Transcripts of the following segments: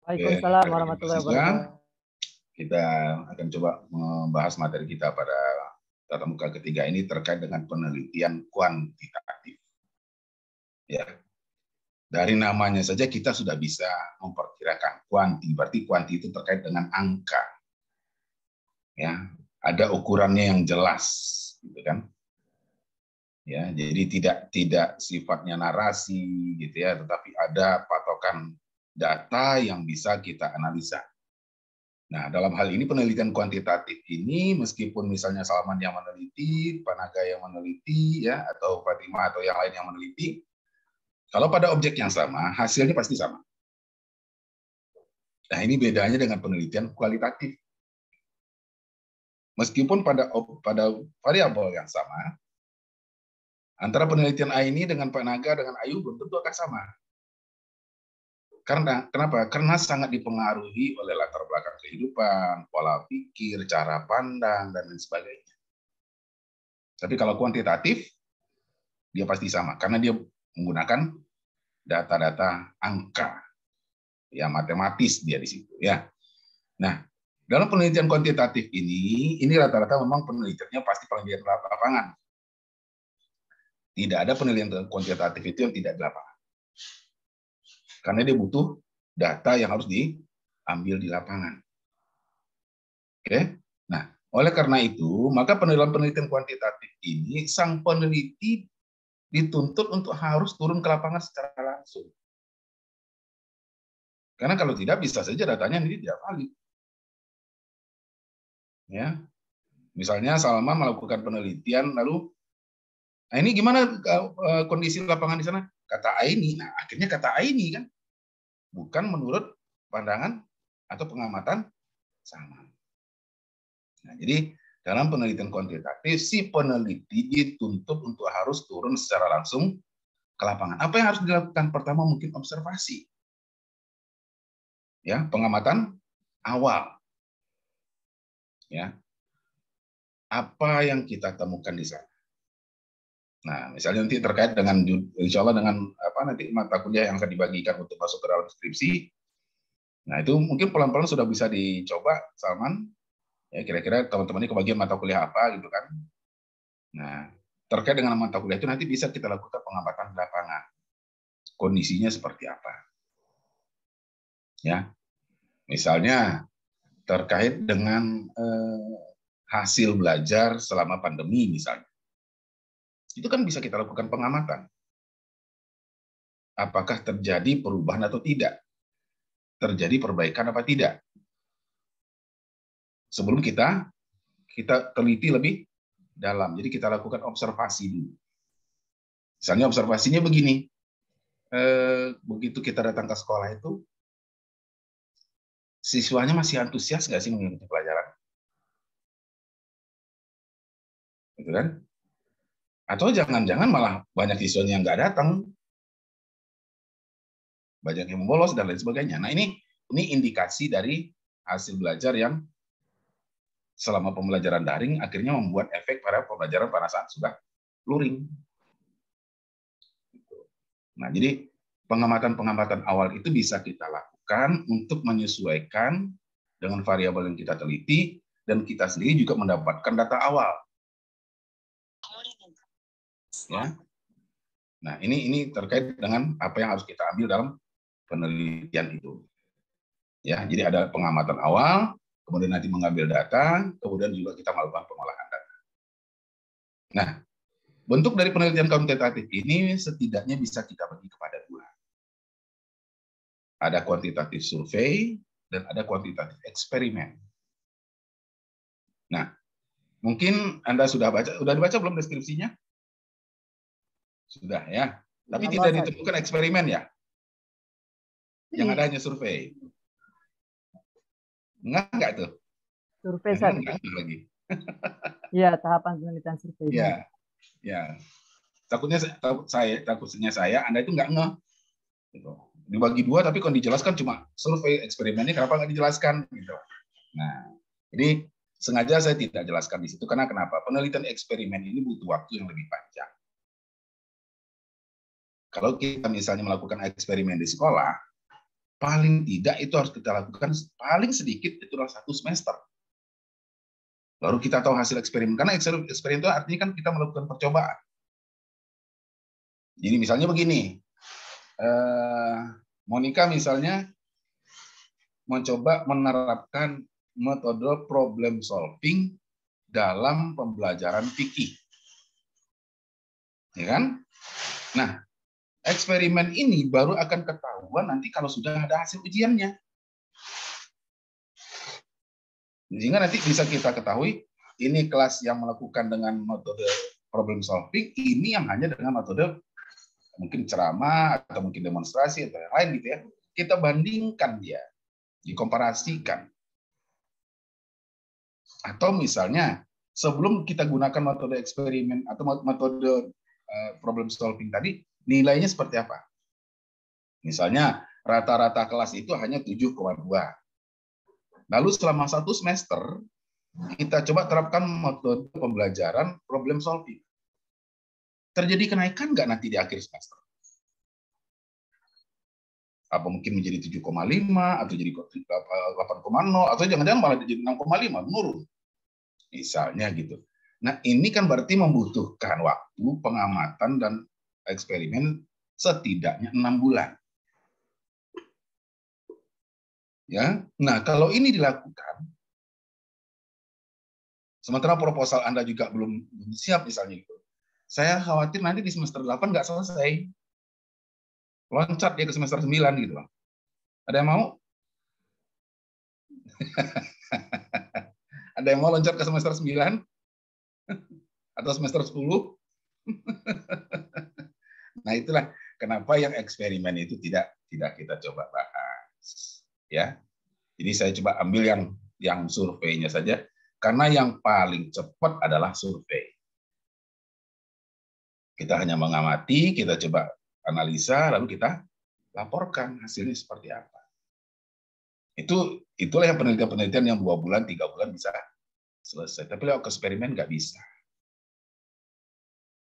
Oke, Waalaikumsalam rekan-rekan warahmatullahi mahasiswa, wabarakatuh. kita akan coba membahas materi kita pada tatap muka ketiga ini terkait dengan penelitian kuantitatif. Ya, dari namanya saja kita sudah bisa memperkirakan kuanti. Berarti kuanti itu terkait dengan angka. Ya, ada ukurannya yang jelas, gitu kan? Ya, jadi tidak sifatnya narasi, gitu ya, tetapi ada patokan data yang bisa kita analisa. Nah, dalam hal ini penelitian kuantitatif ini, meskipun misalnya Salman yang meneliti, Panaga yang meneliti, ya, atau Fatima atau yang lain yang meneliti, kalau pada objek yang sama, hasilnya pasti sama. Nah, ini bedanya dengan penelitian kualitatif. Meskipun pada variabel yang sama, antara penelitian A ini dengan Panaga dengan Ayu belum tentu akan sama. Karena kenapa? Karena sangat dipengaruhi oleh latar belakang kehidupan, pola pikir, cara pandang, dan lain sebagainya. Tapi kalau kuantitatif, dia pasti sama karena dia menggunakan data-data angka, ya matematis dia di situ, ya. Nah, dalam penelitian kuantitatif ini rata-rata memang penelitiannya pasti penelitian lapangan. Tidak ada penelitian kuantitatif itu yang tidak di lapangan. Karena dia butuh data yang harus diambil di lapangan. Oke. Nah, oleh karena itu, maka penelitian kuantitatif ini sang peneliti dituntut untuk harus turun ke lapangan secara langsung. Karena kalau tidak bisa saja datanya ini tidak valid. Ya. Misalnya Salman melakukan penelitian lalu nah ini gimana kondisi lapangan di sana? Kata Aini. Nah, akhirnya kata Aini kan bukan menurut pandangan atau pengamatan sama. Nah, jadi dalam penelitian kuantitatif si peneliti dituntut untuk harus turun secara langsung ke lapangan. Apa yang harus dilakukan? Pertama mungkin observasi. Ya, pengamatan awal. Ya. Apa yang kita temukan di sana? Nah, misalnya nanti terkait dengan insya Allah dengan apa nanti mata kuliah yang akan dibagikan untuk masuk ke dalam skripsi. Nah, itu mungkin pelan-pelan sudah bisa dicoba, Salman. Ya, kira-kira teman-teman ini kebagian mata kuliah apa gitu kan. Nah, terkait dengan mata kuliah itu nanti bisa kita lakukan pengamatan di lapangan. Kondisinya seperti apa? Ya. Misalnya terkait dengan hasil belajar selama pandemi misalnya. Itu kan bisa kita lakukan pengamatan. Apakah terjadi perubahan atau tidak? Terjadi perbaikan apa tidak? Sebelum kita teliti lebih dalam. Jadi kita lakukan observasi dulu. Misalnya observasinya begini. Begitu kita datang ke sekolah itu, siswanya masih antusias nggak sih mengikuti pelajaran? Gitu kan? Atau jangan-jangan malah banyak siswanya yang nggak datang, banyak yang bolos dan lain sebagainya. Nah ini indikasi dari hasil belajar yang selama pembelajaran daring akhirnya membuat efek pada pembelajaran pada saat sudah luring. Nah jadi pengamatan-pengamatan awal itu bisa kita lakukan untuk menyesuaikan dengan variabel yang kita teliti dan kita sendiri juga mendapatkan data awal. Ya. Nah, ini terkait dengan apa yang harus kita ambil dalam penelitian itu. Ya, jadi ada pengamatan awal, kemudian nanti mengambil data, kemudian juga kita melakukan pengolahan data. Nah, bentuk dari penelitian kuantitatif ini setidaknya bisa kita bagi kepada dua. Ada kuantitatif survei dan ada kuantitatif eksperimen. Nah, mungkin Anda sudah dibaca belum deskripsinya? Sudah ya. Tapi tidak ditemukan eksperimen ya. Yang ada hanya survei. Enggak tuh? Survei saja. Enggak lagi. Iya, tahapan penelitian survei. Ya, ya. Takutnya saya, Anda itu enggak ngeh. Gitu. Dibagi dua, tapi kalau dijelaskan cuma survei eksperimennya, kenapa nggak dijelaskan? Gitu. Nah, jadi sengaja saya tidak jelaskan di situ karena kenapa? Penelitian eksperimen ini butuh waktu yang lebih panjang. Kalau kita misalnya melakukan eksperimen di sekolah, paling tidak itu harus kita lakukan paling sedikit itu adalah 1 semester. Baru kita tahu hasil eksperimen. Karena eksperimen itu artinya kan kita melakukan percobaan. Jadi misalnya begini, Monica misalnya mencoba menerapkan metode problem solving dalam pembelajaran fikih. Ya kan? Nah, eksperimen ini baru akan ketahuan nanti kalau sudah ada hasil ujiannya. Sehingga nanti bisa kita ketahui, ini kelas yang melakukan dengan metode problem solving, ini yang hanya dengan metode mungkin ceramah, atau mungkin demonstrasi, atau yang lain gitu ya. Kita bandingkan dia, dikomparasikan. Atau misalnya, sebelum kita gunakan metode eksperimen, atau metode problem solving tadi, nilainya seperti apa? Misalnya, rata-rata kelas itu hanya 7,2. Lalu selama 1 semester, kita coba terapkan metode pembelajaran problem solving. Terjadi kenaikan nggak nanti di akhir semester? Apa mungkin menjadi 7,5, atau jadi 8,0, atau jangan-jangan malah jadi 6,5, menurun. Misalnya gitu. Nah, ini kan berarti membutuhkan waktu pengamatan dan eksperimen setidaknya 6 bulan. Ya, nah kalau ini dilakukan, sementara proposal Anda juga belum siap misalnya gitu, saya khawatir nanti di semester 8 nggak selesai, loncat dia ke semester 9 gitu loh. Ada yang mau? Ada yang mau loncat ke semester 9? Atau semester 10? Nah itulah kenapa yang eksperimen itu tidak kita coba bahas. Ya, jadi saya coba ambil yang surveinya saja, karena yang paling cepat adalah survei. Kita hanya mengamati, kita coba analisa, lalu kita laporkan hasilnya seperti apa. Itulah yang penelitian-penelitian yang 2 bulan, 3 bulan bisa selesai. Tapi lewat eksperimen nggak bisa.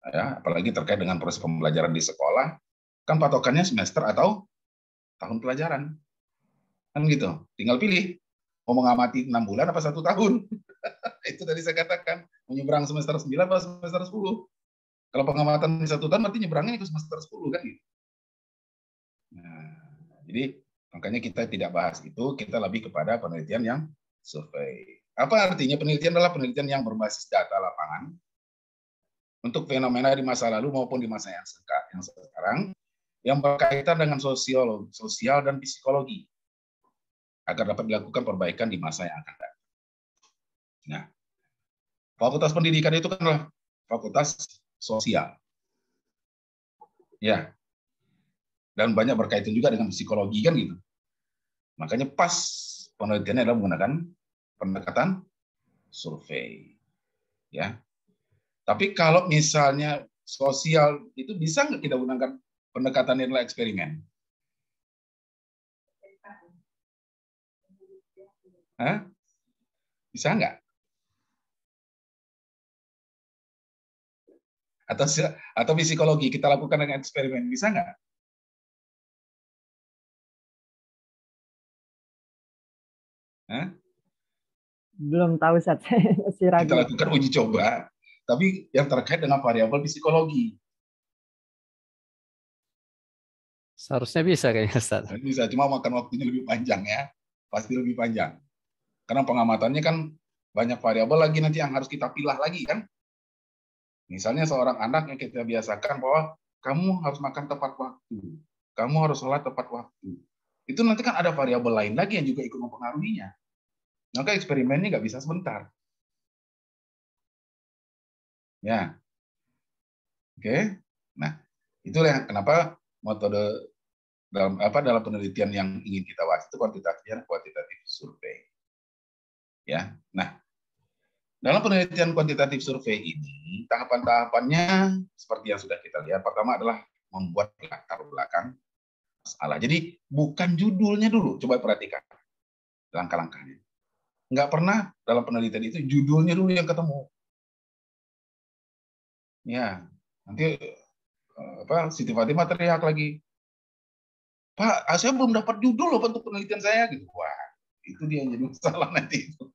Ya, apalagi terkait dengan proses pembelajaran di sekolah, kan patokannya semester atau tahun pelajaran. Kan gitu. Tinggal pilih, mau mengamati 6 bulan apa 1 tahun. Itu tadi saya katakan, menyeberang semester 9 atau semester 10. Kalau pengamatan di 1 tahun, berarti nyeberangnya ke semester 10 kan gitu. Nah, jadi makanya kita tidak bahas itu, kita lebih kepada penelitian yang survei. Apa artinya? Penelitian adalah penelitian yang berbasis data lapangan untuk fenomena di masa lalu maupun di masa yang sekarang, yang berkaitan dengan sosial dan psikologi, agar dapat dilakukan perbaikan di masa yang akan datang. Nah, fakultas pendidikan itu kan adalah fakultas sosial. Ya, dan banyak berkaitan juga dengan psikologi kan gitu. Makanya pas penelitiannya adalah menggunakan pendekatan survei. Ya. Tapi kalau misalnya sosial itu bisa nggak kita gunakan pendekatan nilai eksperimen? Hah? Bisa nggak? Atau psikologi kita lakukan dengan eksperimen, bisa nggak? Hah? Belum tahu saat saya masih ragu. Kita lakukan uji coba, tapi yang terkait dengan variabel psikologi. Seharusnya bisa kayaknya, Ustaz. Bisa, cuma makan waktunya lebih panjang ya. Pasti lebih panjang. Karena pengamatannya kan banyak variabel lagi nanti yang harus kita pilah lagi kan. Misalnya seorang anak yang kita biasakan bahwa kamu harus makan tepat waktu. Kamu harus sholat tepat waktu. Itu nanti kan ada variabel lain lagi yang juga ikut mempengaruhinya. Maka eksperimennya nggak bisa sebentar. Ya. Oke. Nah, itulah kenapa metode dalam penelitian yang ingin kita bahas itu kuantitatif survei. Ya. Nah, dalam penelitian kuantitatif survei ini, tahapan-tahapannya seperti yang sudah kita lihat. Pertama adalah membuat latar belakang masalah. Jadi bukan judulnya dulu, coba perhatikan langkah-langkahnya. Nggak pernah dalam penelitian itu judulnya dulu yang ketemu. Ya, nanti Siti Fatimah teriak lagi. Pak, saya belum dapat judul loh untuk penelitian saya gitu. Wah, itu dia yang jadi masalah nanti itu.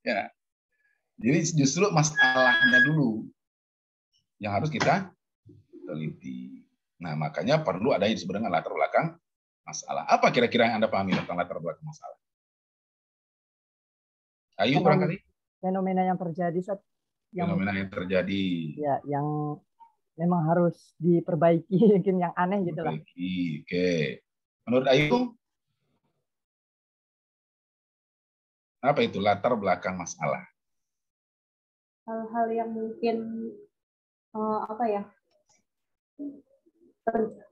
Ya. Jadi justru masalahnya dulu yang harus kita teliti. Nah, makanya perlu ada yang disebut dengan latar belakang masalah. Apa kira-kira yang Anda pahami tentang latar belakang masalah? Ayo barangkali. Fenomena yang terjadi saat Fenomena yang terjadi. Ya, yang memang harus diperbaiki, mungkin yang aneh gitu lah. Oke. Menurut Ayu, apa itu latar belakang masalah? Hal-hal yang mungkin apa ya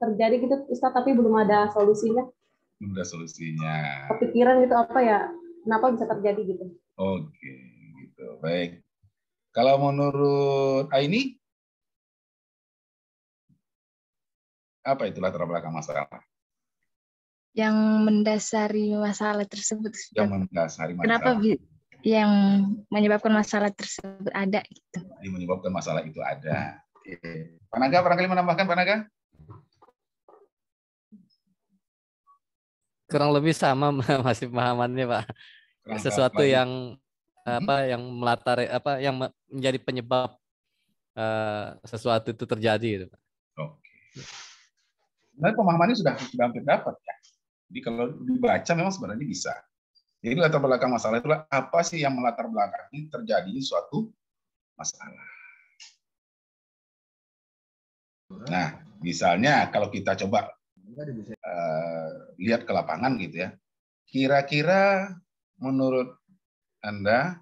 terjadi gitu Ustaz, tapi belum ada solusinya. Belum ada solusinya. Kepikiran gitu apa ya, kenapa bisa terjadi gitu. Oke, gitu. Baik. Kalau menurut Aini, apa itu latar belakang masalah? Yang mendasari masalah tersebut. Yang mendasari masalah. Kenapa yang menyebabkan masalah tersebut ada gitu? Yang menyebabkan masalah itu ada. Oke. Pak Naga, barangkali menambahkan Pak Naga? Kurang lebih sama masih pemahamannya, Pak. Sesuatu yang yang melatar yang menjadi penyebab sesuatu itu terjadi gitu, Pak. Oke. Nah, pemahamannya sudah hampir dapat ya. Jadi kalau dibaca memang sebenarnya bisa. Jadi latar belakang masalah itulah apa sih yang melatar belakangi terjadi suatu masalah. Nah, misalnya kalau kita coba lihat ke lapangan gitu ya, kira-kira menurut Anda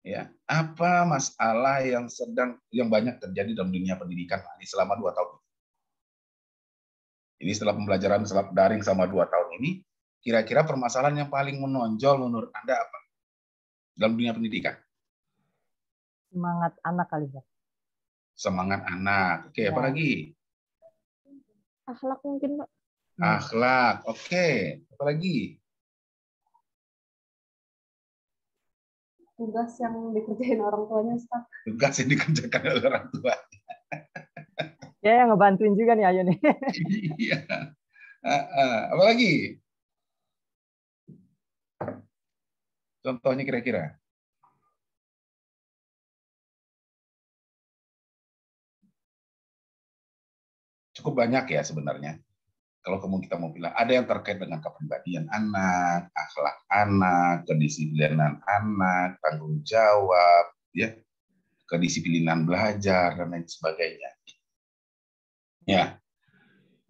ya apa masalah yang banyak terjadi dalam dunia pendidikan selama 2 tahun? Ini setelah pembelajaran daring selama 2 tahun ini, kira-kira permasalahan yang paling menonjol menurut Anda apa dalam dunia pendidikan? Semangat anak kali ya. Semangat anak. Oke, Ya. apa lagi? Akhlak mungkin Pak. Akhlak. Oke, apa lagi? Tugas yang dikerjain orang tuanya Ustaz. Tugas yang dikerjakan oleh orang tua. Ya, yang ngebantuin juga nih Ayu nih. Iya. Apa lagi? Contohnya kira-kira? Cukup banyak ya sebenarnya. Kalau kita mau bilang, ada yang terkait dengan kepribadian anak, akhlak anak, kedisiplinan anak, tanggung jawab, ya, kedisiplinan belajar dan lain sebagainya. Ya.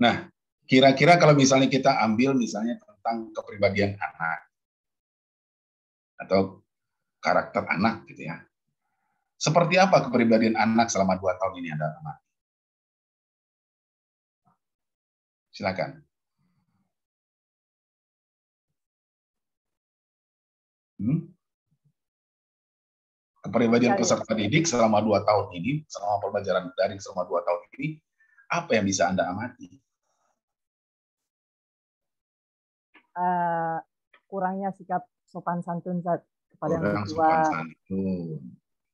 Nah, kira-kira kalau misalnya kita ambil misalnya tentang kepribadian anak atau karakter anak gitu ya. Seperti apa kepribadian anak selama 2 tahun ini Anda amati? Silakan. Kepribadian peserta didik selama 2 tahun ini, selama pembelajaran daring selama 2 tahun ini, apa yang bisa Anda amati? Kurangnya sikap sopan santun kepada yang tua. Sopan santun.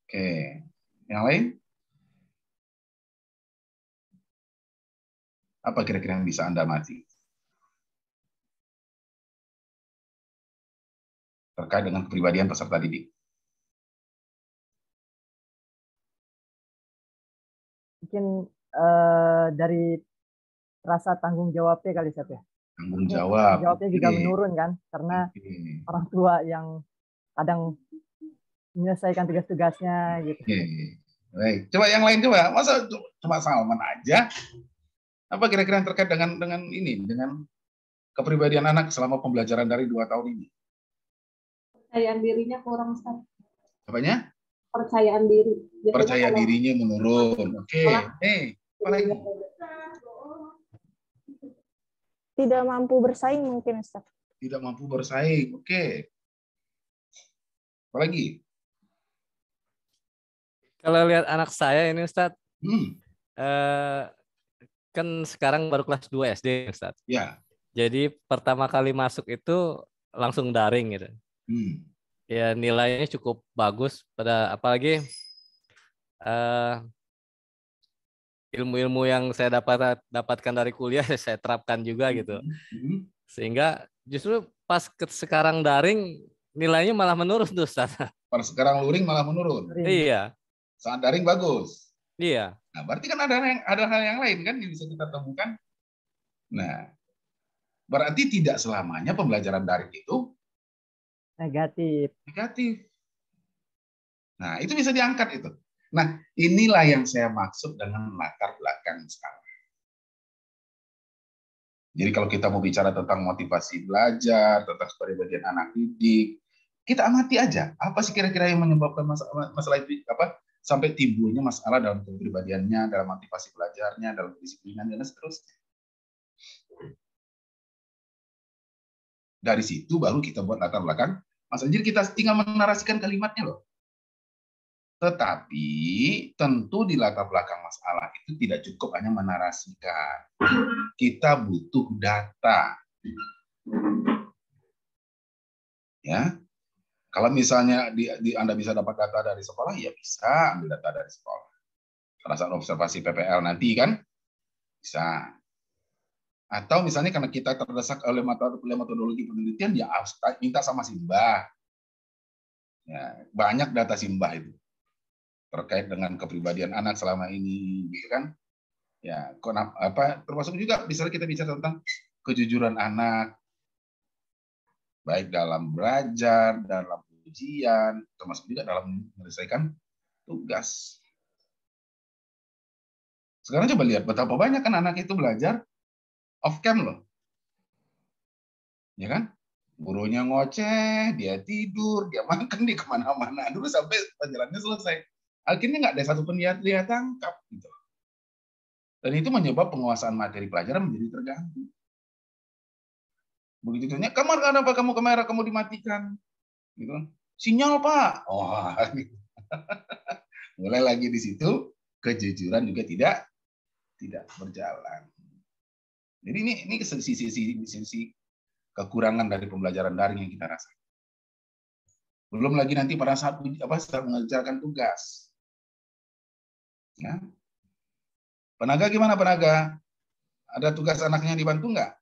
Oke. Yang lain? Apa kira-kira yang bisa Anda amati? Terkait dengan kepribadian peserta didik. Mungkin dari rasa tanggung jawabnya kali ya. Tanggung jawab. Jawabnya juga menurun kan, karena orang tua yang kadang menyelesaikan tugas-tugasnya gitu. Baik, coba yang lain coba. Masa cuma Salman aja? Apa kira-kira yang terkait dengan ini, dengan kepribadian anak selama pembelajaran dari 2 tahun ini? Percayaan dirinya kurang Ustaz. Apanya? Percayaan diri. Percaya dirinya menurun. Oke. Apa lagi? Tidak mampu bersaing mungkin Ustaz. Tidak mampu bersaing. Oke. Apa lagi? Kalau lihat anak saya ini Ustaz, kan sekarang baru kelas 2 SD Ustaz. Ya. Jadi pertama kali masuk itu langsung daring gitu. Ya nilainya cukup bagus pada apalagi ilmu-ilmu yang saya dapatkan dari kuliah saya terapkan juga gitu. Sehingga justru pas sekarang daring nilainya malah menurun tuh Ustaz. Pas sekarang luring malah menurun. Iya. Saat daring bagus. Iya. Nah, berarti kan ada hal yang lain kan yang bisa kita temukan. Nah, berarti tidak selamanya pembelajaran daring itu negatif. Nah, itu bisa diangkat itu. Nah, inilah yang saya maksud dengan latar belakang sekarang. Jadi kalau kita mau bicara tentang motivasi belajar, tentang kepribadian anak didik, kita amati aja apa sih kira-kira yang menyebabkan masalah itu, apa sampai timbulnya masalah dalam kepribadiannya, dalam motivasi belajarnya, dalam kedisiplinan dan seterusnya. Dari situ baru kita buat latar belakang. Jadi kita tinggal menarasikan kalimatnya loh. Tetapi tentu di latar belakang masalah itu tidak cukup hanya menarasikan. Kita butuh data. Ya. Kalau misalnya Anda bisa dapat data dari sekolah, ya bisa ambil data dari sekolah. Pada saat observasi PPL nanti kan bisa. Atau misalnya karena kita terdesak oleh metodologi penelitian, ya minta sama Simbah. Ya, banyak data Simbah itu terkait dengan kepribadian anak selama ini, gitu kan? Ya, termasuk juga misalnya kita bicara tentang kejujuran anak, baik dalam belajar, dalam ujian, termasuk juga dalam menyelesaikan tugas. Sekarang coba lihat betapa banyak kan anak itu belajar off cam loh, ya kan? Gurunya ngoceh, dia tidur, dia makan, dia kemana-mana dulu sampai pelajarannya selesai. Akhirnya nggak ada satu pun dia tangkap gitu. Dan itu menyebab penguasaan materi pelajaran menjadi terganggu. Begitu tanya, kenapa kamu kamera kamu dimatikan? Gitu. Sinyal Pak. Wah, mulai lagi di situ kejujuran juga tidak berjalan. Jadi ini sisi kekurangan dari pembelajaran daring yang kita rasakan. Belum lagi nanti pada saat mengerjakan tugas. Ya. Penaga gimana Penaga? Ada tugas anaknya dibantu nggak?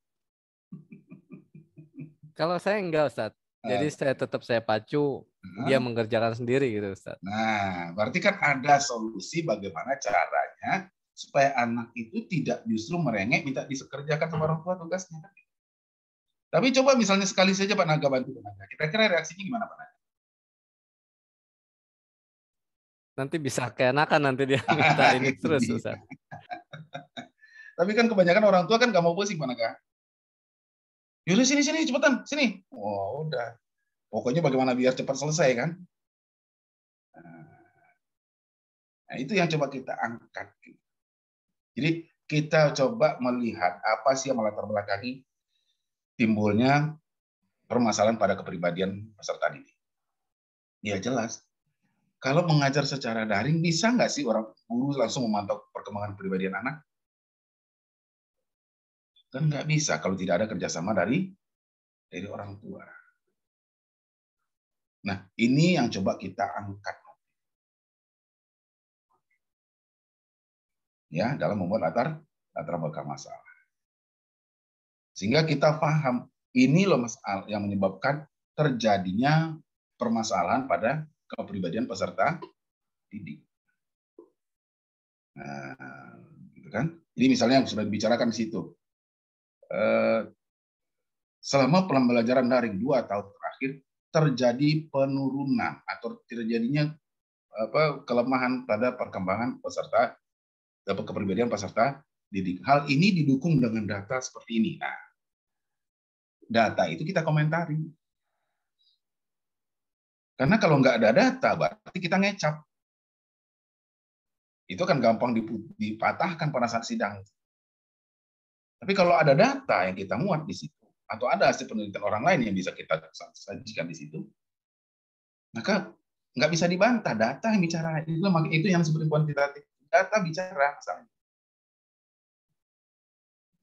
Kalau saya enggak Ustaz. Jadi saya pacu, dia mengerjakan sendiri gitu Ustaz. Nah, berarti kan ada solusi bagaimana caranya supaya anak itu tidak justru merengek minta dikerjakan sama orang tua tugasnya. Tapi coba misalnya sekali saja Pak Naga bantu Penaga. Kira-kira reaksinya gimana Pak Naga? Nanti bisa keenakan nanti dia minta ini terus Ustaz. Tapi kan kebanyakan orang tua kan nggak mau pusing Pak Naga. Yaudah sini cepetan sini. Oh udah. Pokoknya bagaimana biar cepat selesai kan. Nah itu yang coba kita angkat. Jadi kita coba melihat apa sih yang melatar belakangi timbulnya permasalahan pada kepribadian peserta didik. Ya jelas. Kalau mengajar secara daring, bisa nggak sih orang guru langsung memantau perkembangan kepribadian anak? Kan nggak bisa kalau tidak ada kerjasama dari orang tua. Nah, ini yang coba kita angkat. Ya, dalam membuat latar belakang masalah. Sehingga kita paham, ini loh masalah yang menyebabkan terjadinya permasalahan pada kepribadian peserta didik. Nah, gitu kan? Jadi misalnya yang sudah dibicarakan di situ, selama pembelajaran daring 2 tahun terakhir terjadi penurunan atau terjadinya kelemahan pada perkembangan peserta kepribadian peserta didik. Hal ini didukung dengan data seperti ini. Nah, data itu kita komentari. Karena kalau nggak ada data, berarti kita ngecap. Itu kan gampang dipatahkan pada saat sidang. Tapi kalau ada data yang kita muat di situ, atau ada hasil penelitian orang lain yang bisa kita sajikan di situ, maka nggak bisa dibantah. Data yang bicara. Itu yang disebut kuantitatif. Data bicara.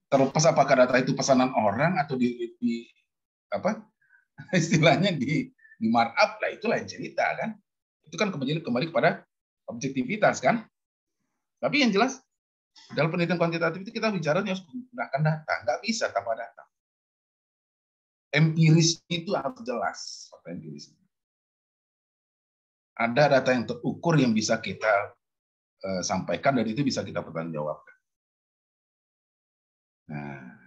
Terlepas apakah data itu pesanan orang atau istilahnya di markup lah, itu lain cerita kan. Itu kan kembali kepada objektivitas kan. Tapi yang jelas Dalam penelitian kuantitatif itu kita bicara harus menggunakan data, nggak bisa tanpa data. Empiris itu harus jelas, fakta empiris. Ada data yang terukur yang bisa kita sampaikan dan itu bisa kita pertanggungjawabkan. Nah,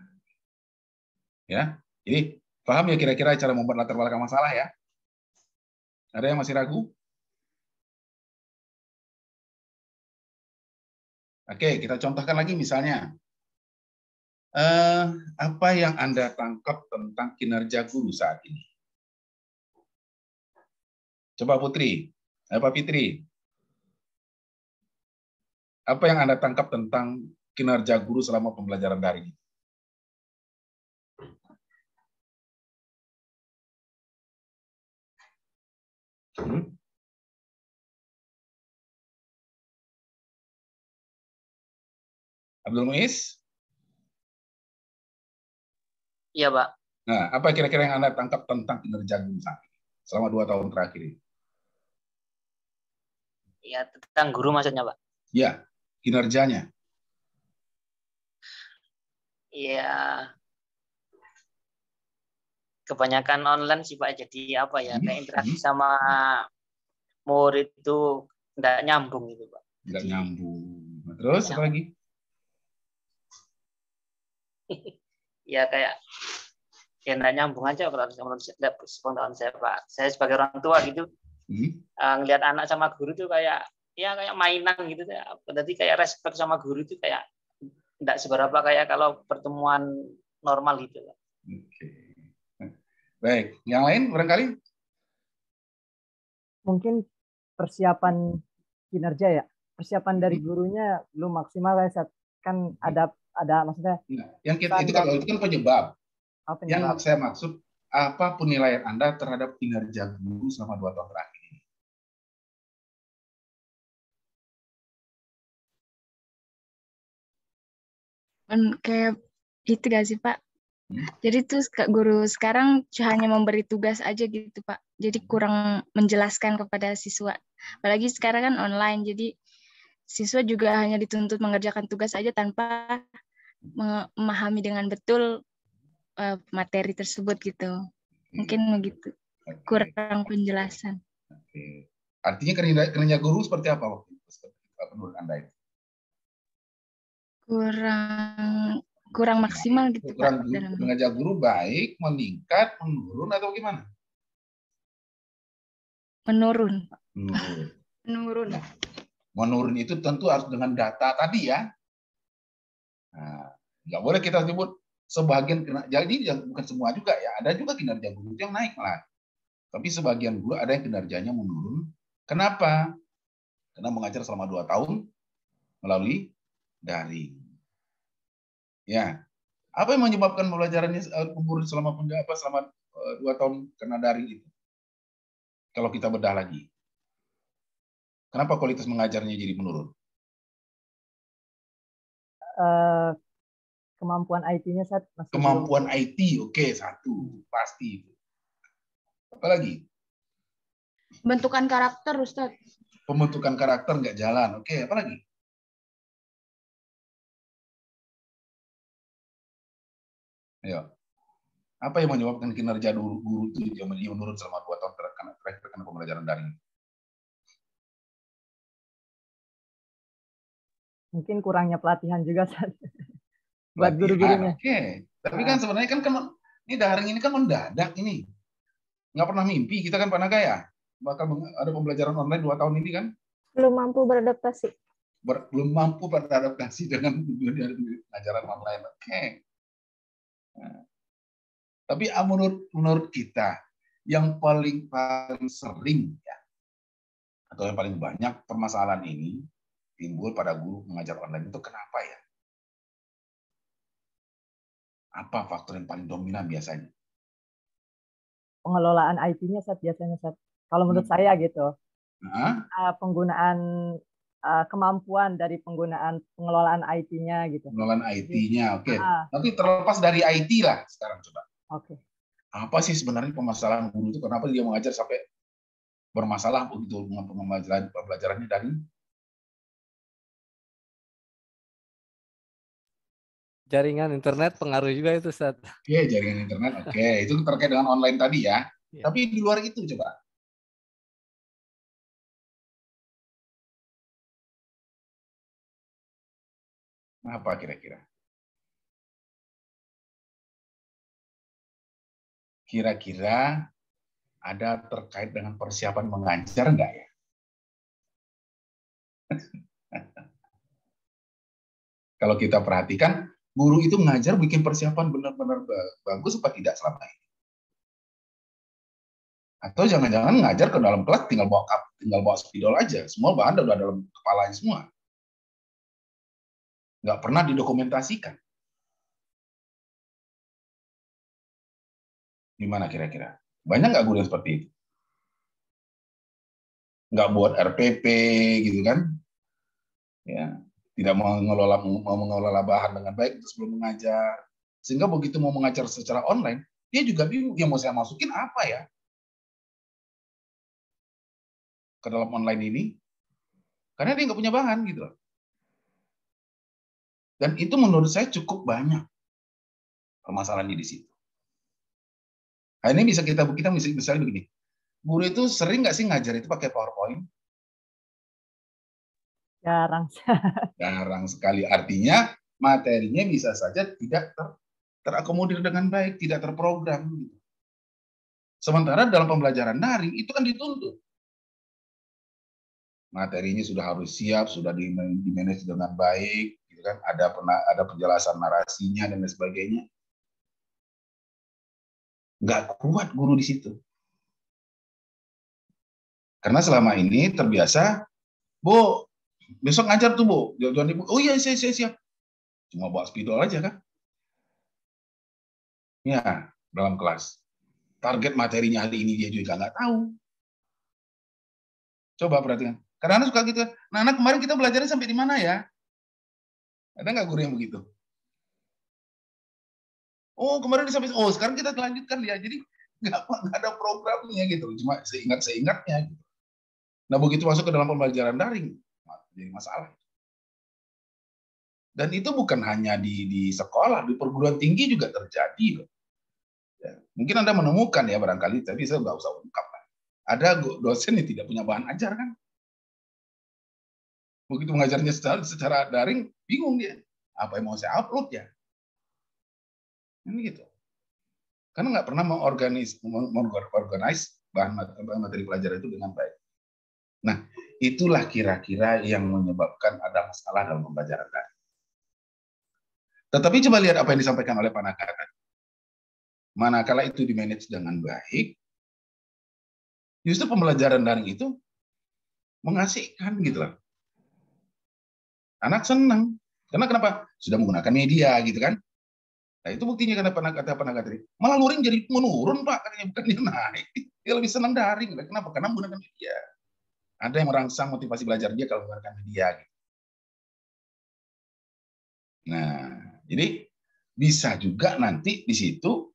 ya, jadi paham ya kira-kira cara membuat latar belakang masalah ya? Ada yang masih ragu? Oke, kita contohkan lagi misalnya. Apa yang Anda tangkap tentang kinerja guru saat ini? Coba Putri, Pak Fitri. Apa yang Anda tangkap tentang kinerja guru selama pembelajaran daring? Abdul Muiz? Iya, Pak. Nah, apa kira-kira yang Anda tangkap tentang kinerja guru saat ini selama 2 tahun terakhir ini? Ya, tentang guru maksudnya, Pak. Ya, kinerjanya. Iya. Kebanyakan online sih, Pak. Jadi apa ya, kayak interaksi sama murid itu nggak nyambung gitu, Pak. Nggak nyambung. Terus apa lagi? Ya kayak ya nggak nyambung aja kalau menurut saya, Pak. Saya sebagai orang tua gitu, ngelihat anak sama guru itu kayak mainan gitu. Berarti kayak respect sama guru itu kayak nggak seberapa kayak kalau pertemuan normal gitu, Pak. Oke. Baik, yang lain barangkali? Mungkin persiapan kinerja ya, persiapan dari gurunya belum maksimal ya, kan ada maksudnya. Yang kita itu kalau itu kan penyebab. Penyebab. Yang saya maksud, apa penilaian Anda terhadap kinerja guru selama 2 tahun terakhir ini? Kayak itu gak sih, Pak? Jadi tuh guru sekarang hanya memberi tugas aja gitu, Pak. Jadi kurang menjelaskan kepada siswa. Apalagi sekarang kan online, jadi siswa juga hanya dituntut mengerjakan tugas aja tanpa memahami dengan betul materi tersebut gitu. Mungkin begitu. Kurang penjelasan. Oke. Artinya kinerja guru seperti apa waktu itu menurut Anda itu? Kurang maksimal gitu, Pak. Kinerja guru baik, meningkat, menurun atau gimana? Menurun. Menurun. Menurun itu tentu harus dengan data tadi ya. Nah, nggak boleh kita sebut sebagian jadi bukan semua juga ya. Ada juga kinerja guru yang naik malah. Tapi sebagian guru ada yang kinerjanya menurun. Kenapa? Karena mengajar selama 2 tahun melalui daring. Ya, apa yang menyebabkan pembelajarannya menurun selama 2 tahun karena daring itu? Kalau kita bedah lagi, kenapa kualitas mengajarnya jadi menurun? Kemampuan IT-nya masih kemampuan belum. IT, oke, satu pasti. Apa lagi? Bentukan karakter, Ustaz. Pembentukan karakter nggak jalan, oke. Apa lagi? Ayo. Apa yang menyebabkan kinerja guru itu yang menurun selama 2 tahun terakhir karena pembelajaran daring? Mungkin kurangnya pelatihan juga buat guru-gurunya. Oke. Tapi kan sebenarnya kan ini daring ini kan mendadak ini. Nggak pernah mimpi kita kan Pak Naga ya. Bakal ada pembelajaran online 2 tahun ini kan? Belum mampu beradaptasi. Belum mampu beradaptasi dengan ajaran online. Oke. Nah. Tapi menurut kita yang paling sering ya atau yang paling banyak permasalahan ini timbul pada guru mengajar online itu kenapa ya? Apa faktor yang paling dominan biasanya? Pengelolaan IT-nya biasanya. Kalau menurut saya gitu. Penggunaan kemampuan dari pengelolaan IT-nya gitu. Pengelolaan IT-nya, oke. Tapi terlepas dari IT lah sekarang coba. Oke. Apa sih sebenarnya permasalahan guru itu? Kenapa dia mengajar sampai bermasalah begitu pembelajarannya dari? Jaringan internet pengaruh juga itu, Ustaz. Oke, jaringan internet. Oke, itu terkait dengan online tadi ya. Tapi di luar itu coba. Apa kira-kira? Kira-kira ada terkait dengan persiapan mengajar enggak ya? Kalau kita perhatikan, guru itu ngajar bikin persiapan benar-benar bagus apa tidak selama ini? Atau jangan-jangan ngajar ke dalam kelas tinggal bawa spidol aja, semua bahan udah dalam kepalanya semua. Nggak pernah didokumentasikan. Gimana kira-kira? Banyak nggak guru yang seperti itu? Nggak buat RPP gitu kan? Ya, tidak mengelola bahan dengan baik itu sebelum mengajar. Sehingga begitu mau mengajar secara online, dia juga bingung, dia mau saya masukin apa ya ke dalam online ini? Karena dia nggak punya bahan gitu loh. Dan itu menurut saya cukup banyak permasalahannya di situ. Nah, ini bisa kita misalnya begini. Guru itu sering nggak sih ngajar itu pakai PowerPoint? Jarang. Jarang sekali. Artinya materinya bisa saja tidak terakomodir dengan baik, tidak terprogram. Sementara dalam pembelajaran daring itu kan dituntut. Materinya sudah harus siap, sudah di-manage dengan baik, gitu kan? Ada penjelasan narasinya dan lain sebagainya. Nggak kuat guru di situ. Karena selama ini terbiasa, Bu, besok ngajar tuh, Bu. Jangan Ibu. Oh iya, saya siap. Cuma bawa spidol aja kan. Ya, dalam kelas. Target materinya hari ini dia juga nggak tahu. Coba perhatikan. Karena anak suka gitu. Nah, anak kemarin kita belajarnya sampai di mana ya? Ada nggak guru yang begitu? Oh, kemarin sampai, oh sekarang kita lanjutkan ya. Jadi nggak ada programnya gitu. Cuma seingatnya. Gitu. Nah, begitu masuk ke dalam pembelajaran daring, jadi masalah. Dan itu bukan hanya di sekolah, di perguruan tinggi juga terjadi loh. Ya, mungkin Anda menemukan ya barangkali, tapi saya nggak usah ungkap. Ada dosen yang tidak punya bahan ajar kan. Begitu mengajarnya secara daring, bingung dia. Apa yang mau saya upload ya? Ini gitu. Karena nggak pernah mengorganize bahan materi pelajaran itu dengan baik. Nah, itulah kira-kira yang menyebabkan ada masalah dalam pembelajaran daring. Tetapi coba lihat apa yang disampaikan oleh Pak Naka tadi. Manakala itu di-manage dengan baik, justru pembelajaran daring itu mengasihkan gitu loh. Anak senang. Karena kenapa? Sudah menggunakan media gitu kan. Nah itu buktinya kata Pak Naka tadi. Malah luring jadi menurun Pak, katanya bukan dia naik. Dia lebih senang daring. Kenapa? Karena menggunakan media. Ada yang merangsang motivasi belajar dia kalau menggunakan media. Gitu. Nah, jadi bisa juga nanti di situ,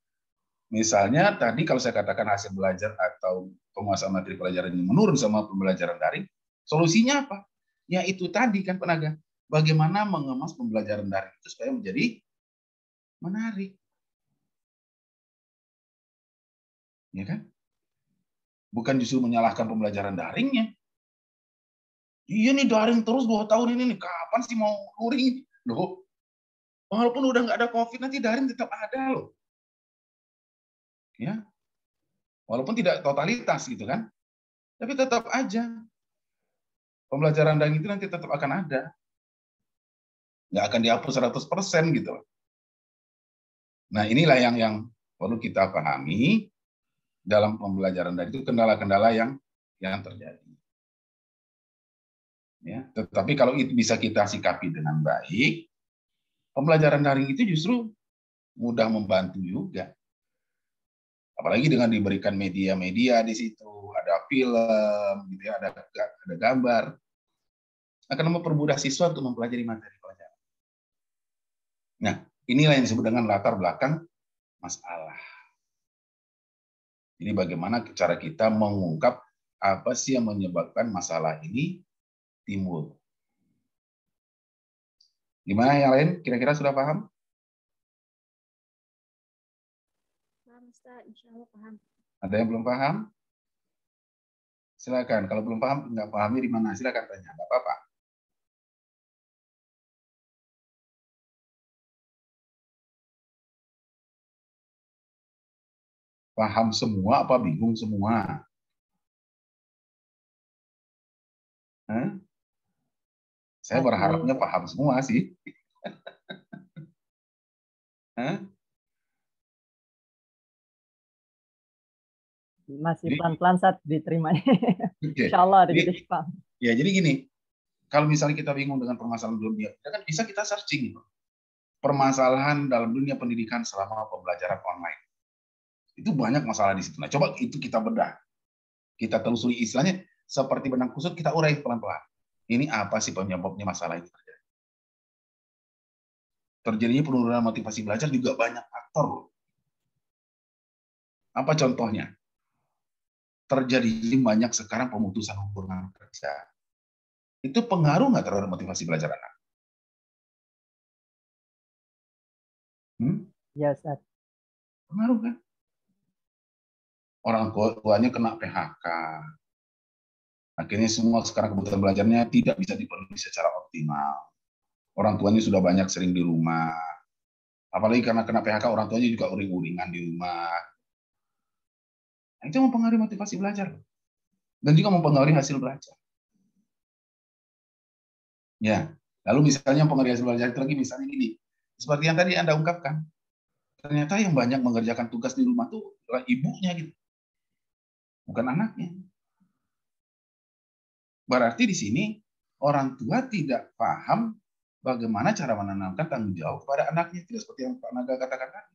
misalnya tadi kalau saya katakan hasil belajar atau penguasaan materi pelajaran yang menurun sama pembelajaran daring, solusinya apa? Ya itu tadi kan Pak, bagaimana mengemas pembelajaran daring itu supaya menjadi menarik. Ya kan? Bukan justru menyalahkan pembelajaran daringnya. Iya nih daring terus 2 tahun ini nih, kapan sih mau luring? Loh, walaupun udah nggak ada COVID, nanti daring tetap ada loh. Ya, walaupun tidak totalitas gitu kan, tapi tetap aja pembelajaran daring itu nanti tetap akan ada, nggak akan dihapus 100% gitu. Nah inilah yang perlu kita pahami dalam pembelajaran daring itu, kendala-kendala yang terjadi. Ya, tetapi kalau itu bisa kita sikapi dengan baik, pembelajaran daring itu justru mudah membantu juga. Apalagi dengan diberikan media-media di situ, ada film, gitu ya, ada gambar, akan mempermudah siswa untuk mempelajari materi pelajaran. Nah, inilah yang disebut dengan latar belakang masalah. Jadi bagaimana cara kita mengungkap apa sih yang menyebabkan masalah ini timbul. Gimana yang lain? Kira-kira sudah paham? Paham, Ustaz. Insya Allah paham. Ada yang belum paham? Silakan. Kalau belum paham, nggak pahami di mana? Silakan tanya. Nggak apa-apa. Paham semua apa bingung semua? Hah? Saya berharapnya paham semua sih. Hah? Masih pelan-pelan saat diterimanya. Okay. Insya Allah ada jadi paham. Ya, jadi gini, kalau misalnya kita bingung dengan permasalahan dunia, kan bisa kita searching permasalahan dalam dunia pendidikan selama pembelajaran online. Itu banyak masalah di situ. Nah, coba itu kita bedah. Kita telusuri istilahnya seperti benang kusut, kita urai pelan-pelan. Ini apa sih penyebabnya masalah ini terjadi? Terjadinya penurunan motivasi belajar juga banyak faktor. Apa contohnya? Terjadi banyak sekarang pemutusan hubungan kerja. Itu pengaruh nggak terhadap motivasi belajar anak? Ya, Ustaz. Pengaruh kan? Orang tuanya kena PHK. Akhirnya semua sekarang kebutuhan belajarnya tidak bisa dipenuhi secara optimal. Orang tuanya sudah banyak sering di rumah. Apalagi karena kena PHK, orang tuanya juga uring-uringan di rumah. Nah, itu mempengaruhi motivasi belajar. Dan juga mempengaruhi hasil belajar. Ya, lalu misalnya mempengaruhi hasil belajar itu lagi misalnya gini. Seperti yang tadi Anda ungkapkan. Ternyata yang banyak mengerjakan tugas di rumah tuh adalah ibunya gitu. Bukan anaknya. Berarti di sini orang tua tidak paham bagaimana cara menanamkan tanggung jawab kepada anaknya. Tidak seperti yang Pak Naga katakan tadi.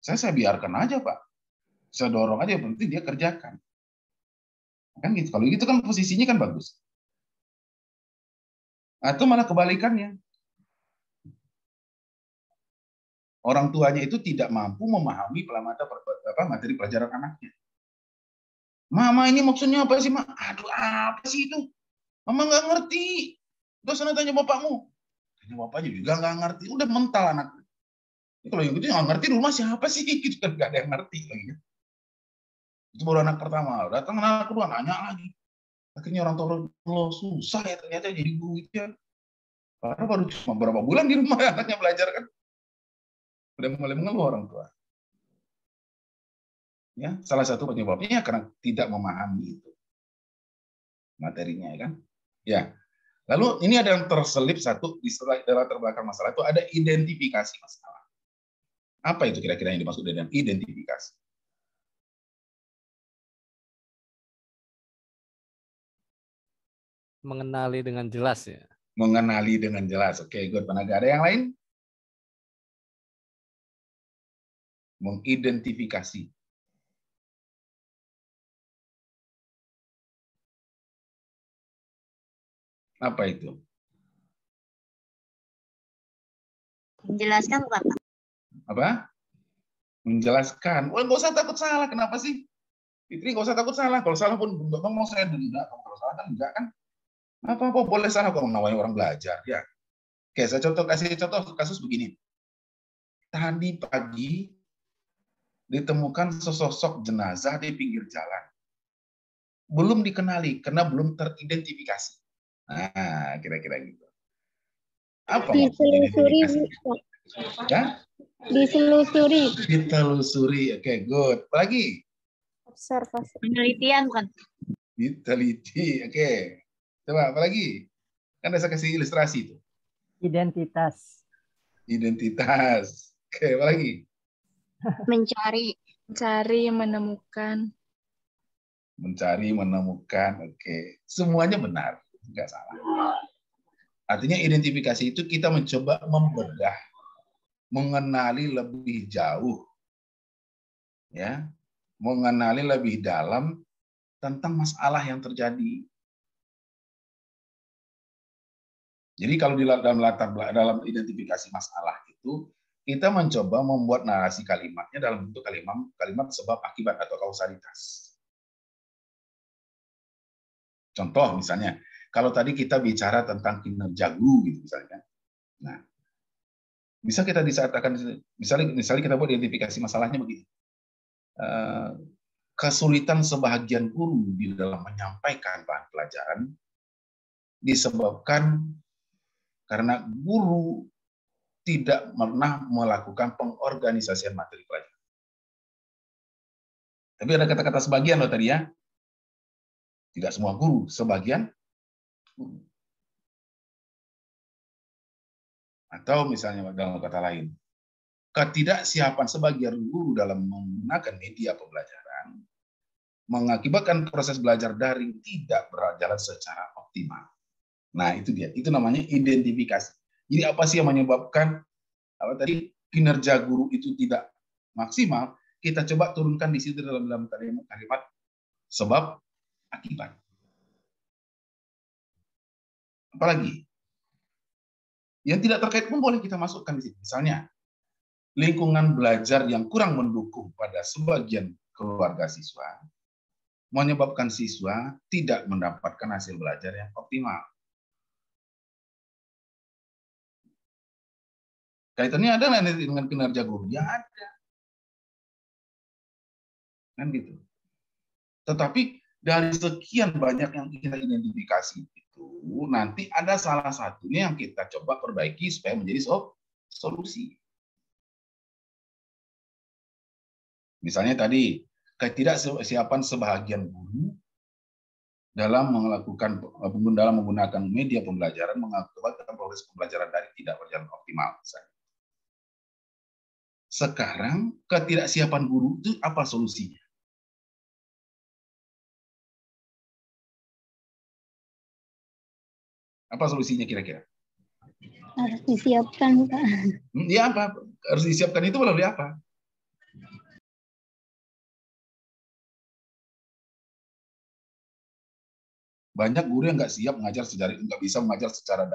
Saya biarkan aja, Pak. Saya dorong aja, yang penting dia kerjakan. Kan gitu. Kalau gitu kan posisinya kan bagus. Atau malah kebalikannya. Orang tuanya itu tidak mampu memahami materi pelajaran anaknya. Mama, ini maksudnya apa sih, Ma? Aduh, apa sih itu? Mama nggak ngerti. Terus sana tanya bapakmu. Tanya bapaknya juga nggak ngerti. Udah mental anaknya. Kalau yang itu nggak ngerti, di rumah siapa sih? Gitu kan nggak ada yang ngerti lagi. Itu baru anak pertama. Datang anak kedua, nanya lagi. Akhirnya orang tua, lo susah ya ternyata jadi guru itu ya. Karena baru cuma berapa bulan di rumah anaknya belajar kan. Udah mulai mengeluh orang tua. Ya, salah satu penyebabnya karena tidak memahami itu materinya, ya kan? Ya. Lalu ini ada yang terselip satu di dalam terbelakang masalah itu ada identifikasi masalah. Apa itu kira-kira yang dimaksud dengan identifikasi? Mengenali dengan jelas ya. Mengenali dengan jelas. Oke, good. Panaga, ada yang lain? Mengidentifikasi. Apa itu? Menjelaskan bukan, Pak? Apa? Menjelaskan. Wah, nggak usah takut salah. Kenapa sih? Fitri, nggak usah takut salah. Kalau salah pun memang mau saya denda. Kalau salah kan enggak kan? Apa boleh salah kalau namanya orang belajar ya. Oke, saya kasih contoh kasus begini. Tadi pagi ditemukan sesosok jenazah di pinggir jalan. Belum dikenali karena belum teridentifikasi. Nah, kira-kira gitu. Apa ditelusuri, ya? Ditelusuri. Ditelusuri. Oke, good. Apa lagi? Observasi. Penelitian bukan? Diteliti. Oke. Coba apa lagi? Kan saya kasih ilustrasi itu. Identitas. Identitas. Oke, apa lagi? Mencari, menemukan. Mencari, menemukan. Oke. Semuanya benar. Enggak salah. Artinya identifikasi itu kita mencoba membedah, mengenali lebih jauh, ya, mengenali lebih dalam tentang masalah yang terjadi. Jadi kalau dalam identifikasi masalah itu kita mencoba membuat narasi kalimatnya dalam bentuk kalimat sebab akibat atau kausalitas. Contoh misalnya, kalau tadi kita bicara tentang kinerja guru gitu misalnya. Nah, Bisa kita disatakan, misalnya kita buat identifikasi masalahnya begini. Kesulitan sebahagian guru di dalam menyampaikan bahan pelajaran disebabkan karena guru tidak pernah melakukan pengorganisasian materi pelajaran. Tapi ada kata-kata sebagian loh tadi ya. Tidak semua guru, sebagian guru. Atau misalnya dalam kata lain, ketidaksiapan sebagian guru dalam menggunakan media pembelajaran mengakibatkan proses belajar daring tidak berjalan secara optimal. Nah, itu dia. Itu namanya identifikasi. Jadi apa sih yang menyebabkan kinerja guru itu tidak maksimal? Kita coba turunkan di situ dalam kalimat sebab akibat. Apalagi yang tidak terkait pun boleh kita masukkan di sini. Misalnya lingkungan belajar yang kurang mendukung pada sebagian keluarga siswa menyebabkan siswa tidak mendapatkan hasil belajar yang optimal. Kaitannya ada nggak dengan kinerja guru? Ya ada. Kan gitu. Tetapi dari sekian banyak yang kita identifikasi itu, nanti ada salah satunya yang kita coba perbaiki supaya menjadi solusi. Misalnya tadi, ketidaksiapan sebahagian guru dalam menggunakan media pembelajaran mengakibatkan proses pembelajaran daring tidak berjalan optimal. Misalnya. Sekarang ketidaksiapan guru itu apa solusinya? Apa solusinya kira-kira? Harus disiapkan, Pak. Ya apa? Harus disiapkan itu melalui apa? Banyak guru yang nggak siap mengajar secara, nggak bisa mengajar secara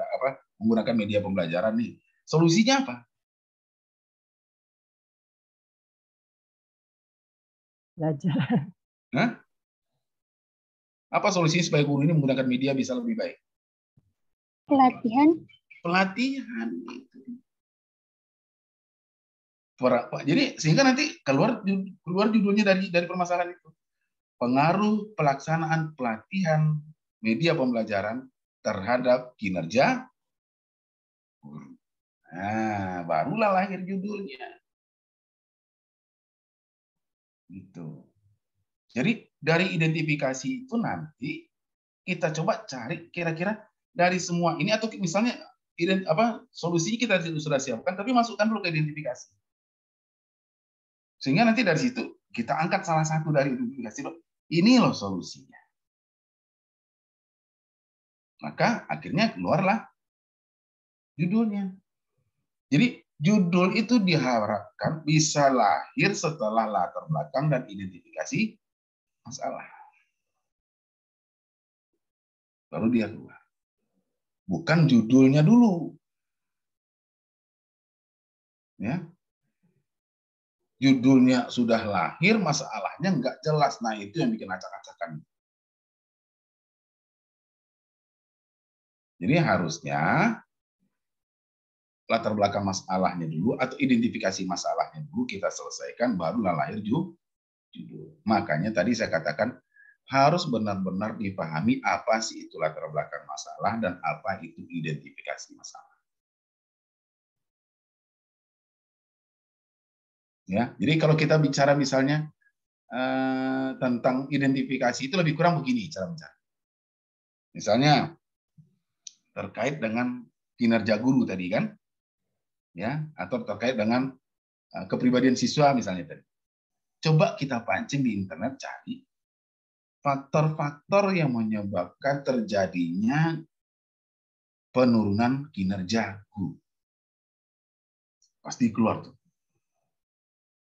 menggunakan media pembelajaran nih. Solusinya apa? Belajar. Hah? Apa solusinya supaya guru ini menggunakan media bisa lebih baik? Pelatihan. Pelatihan itu. Jadi sehingga nanti keluar judulnya dari permasalahan itu. Pengaruh pelaksanaan pelatihan media pembelajaran terhadap kinerja guru. Nah, barulah lahir judulnya. Gitu. Jadi dari identifikasi itu nanti kita coba cari kira-kira dari semua ini, atau misalnya solusinya kita sudah siapkan, tapi masukkan dulu ke identifikasi. Sehingga nanti dari situ kita angkat salah satu dari identifikasi. Ini loh solusinya. Maka akhirnya keluarlah judulnya. Jadi judul itu diharapkan bisa lahir setelah latar belakang dan identifikasi masalah. Baru dia keluar. Bukan judulnya dulu. Ya. Judulnya sudah lahir, masalahnya nggak jelas. Nah, itu yang bikin acak-acakan. Jadi harusnya latar belakang masalahnya dulu atau identifikasi masalahnya dulu kita selesaikan, barulah lahir judul. Makanya tadi saya katakan harus benar-benar dipahami apa sih itu latar belakang masalah dan apa itu identifikasi masalah. Ya, jadi kalau kita bicara misalnya tentang identifikasi itu lebih kurang begini cara bicara. Misalnya terkait dengan kinerja guru tadi kan, ya, atau terkait dengan kepribadian siswa misalnya tadi. Coba kita pancing di internet cari faktor-faktor yang menyebabkan terjadinya penurunan kinerja guru. Pasti keluar tuh.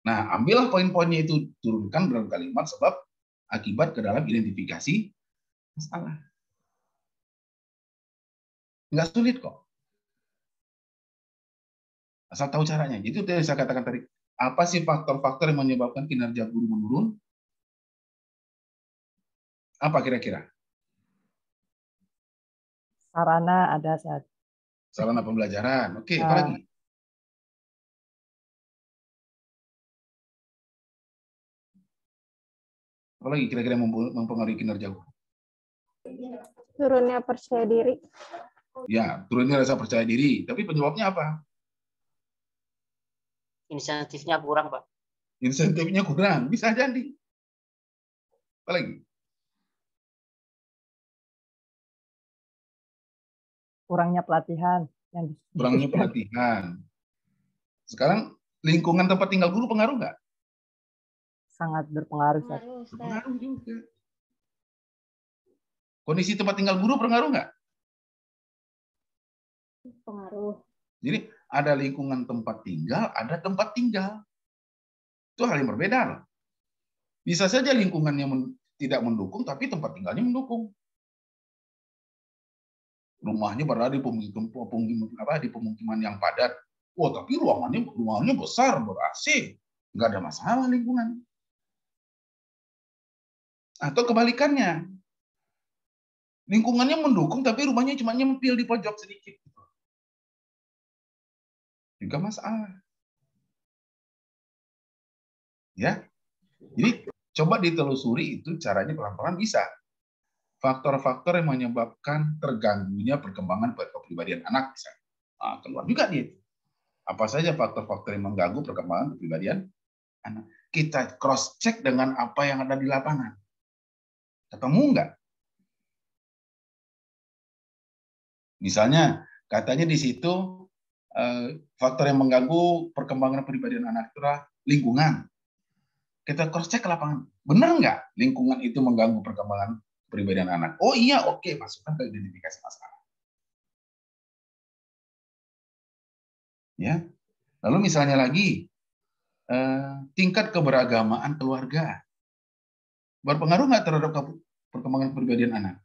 Nah, ambillah poin-poinnya itu, turunkan dalam kalimat sebab akibat ke dalam identifikasi masalah. Nggak sulit kok. Asal tahu caranya. Itu yang saya katakan tadi. Apa sih faktor-faktor yang menyebabkan kinerja guru menurun? Apa kira-kira? Sarana ada saat. Sarana pembelajaran. Oke, apa lagi? Apalagi kira-kira mempengaruhi kinerja guru? Turunnya percaya diri. Ya, turunnya rasa percaya diri. Tapi penyebabnya apa? Insentifnya kurang, Pak. Insentifnya kurang. Bisa jadi. Apalagi? Kurangnya pelatihan. Kurangnya pelatihan. Sekarang lingkungan tempat tinggal guru pengaruh nggak? Sangat berpengaruh. Berpengaruh juga. Kondisi tempat tinggal guru pengaruh nggak? Pengaruh. Jadi ada lingkungan tempat tinggal, ada tempat tinggal. Itu hal yang berbeda. Bisa saja lingkungannya tidak mendukung, tapi tempat tinggalnya mendukung. Rumahnya berada di pemukiman yang padat. Wah, tapi ruangannya besar, ber-AC. Nggak ada masalah lingkungan. Atau kebalikannya. Lingkungannya mendukung, tapi rumahnya cuma nyempil di pojok sedikit. Juga masalah. Ya, jadi coba ditelusuri itu caranya pelan-pelan bisa. Faktor-faktor yang menyebabkan terganggunya perkembangan kepribadian anak bisa. Nah, keluar juga dia. Apa saja faktor-faktor yang mengganggu perkembangan kepribadian anak. Kita cross check dengan apa yang ada di lapangan. Ketemu nggak? Misalnya, katanya di situ faktor yang mengganggu perkembangan kepribadian anak itu adalah lingkungan. Kita cross check ke lapangan. Benar nggak lingkungan itu mengganggu perkembangan kepribadian anak? Oh iya, oke, masukkan ke identifikasi masalah. Ya. Lalu misalnya lagi tingkat keberagamaan keluarga berpengaruh nggak terhadap perkembangan kepribadian anak?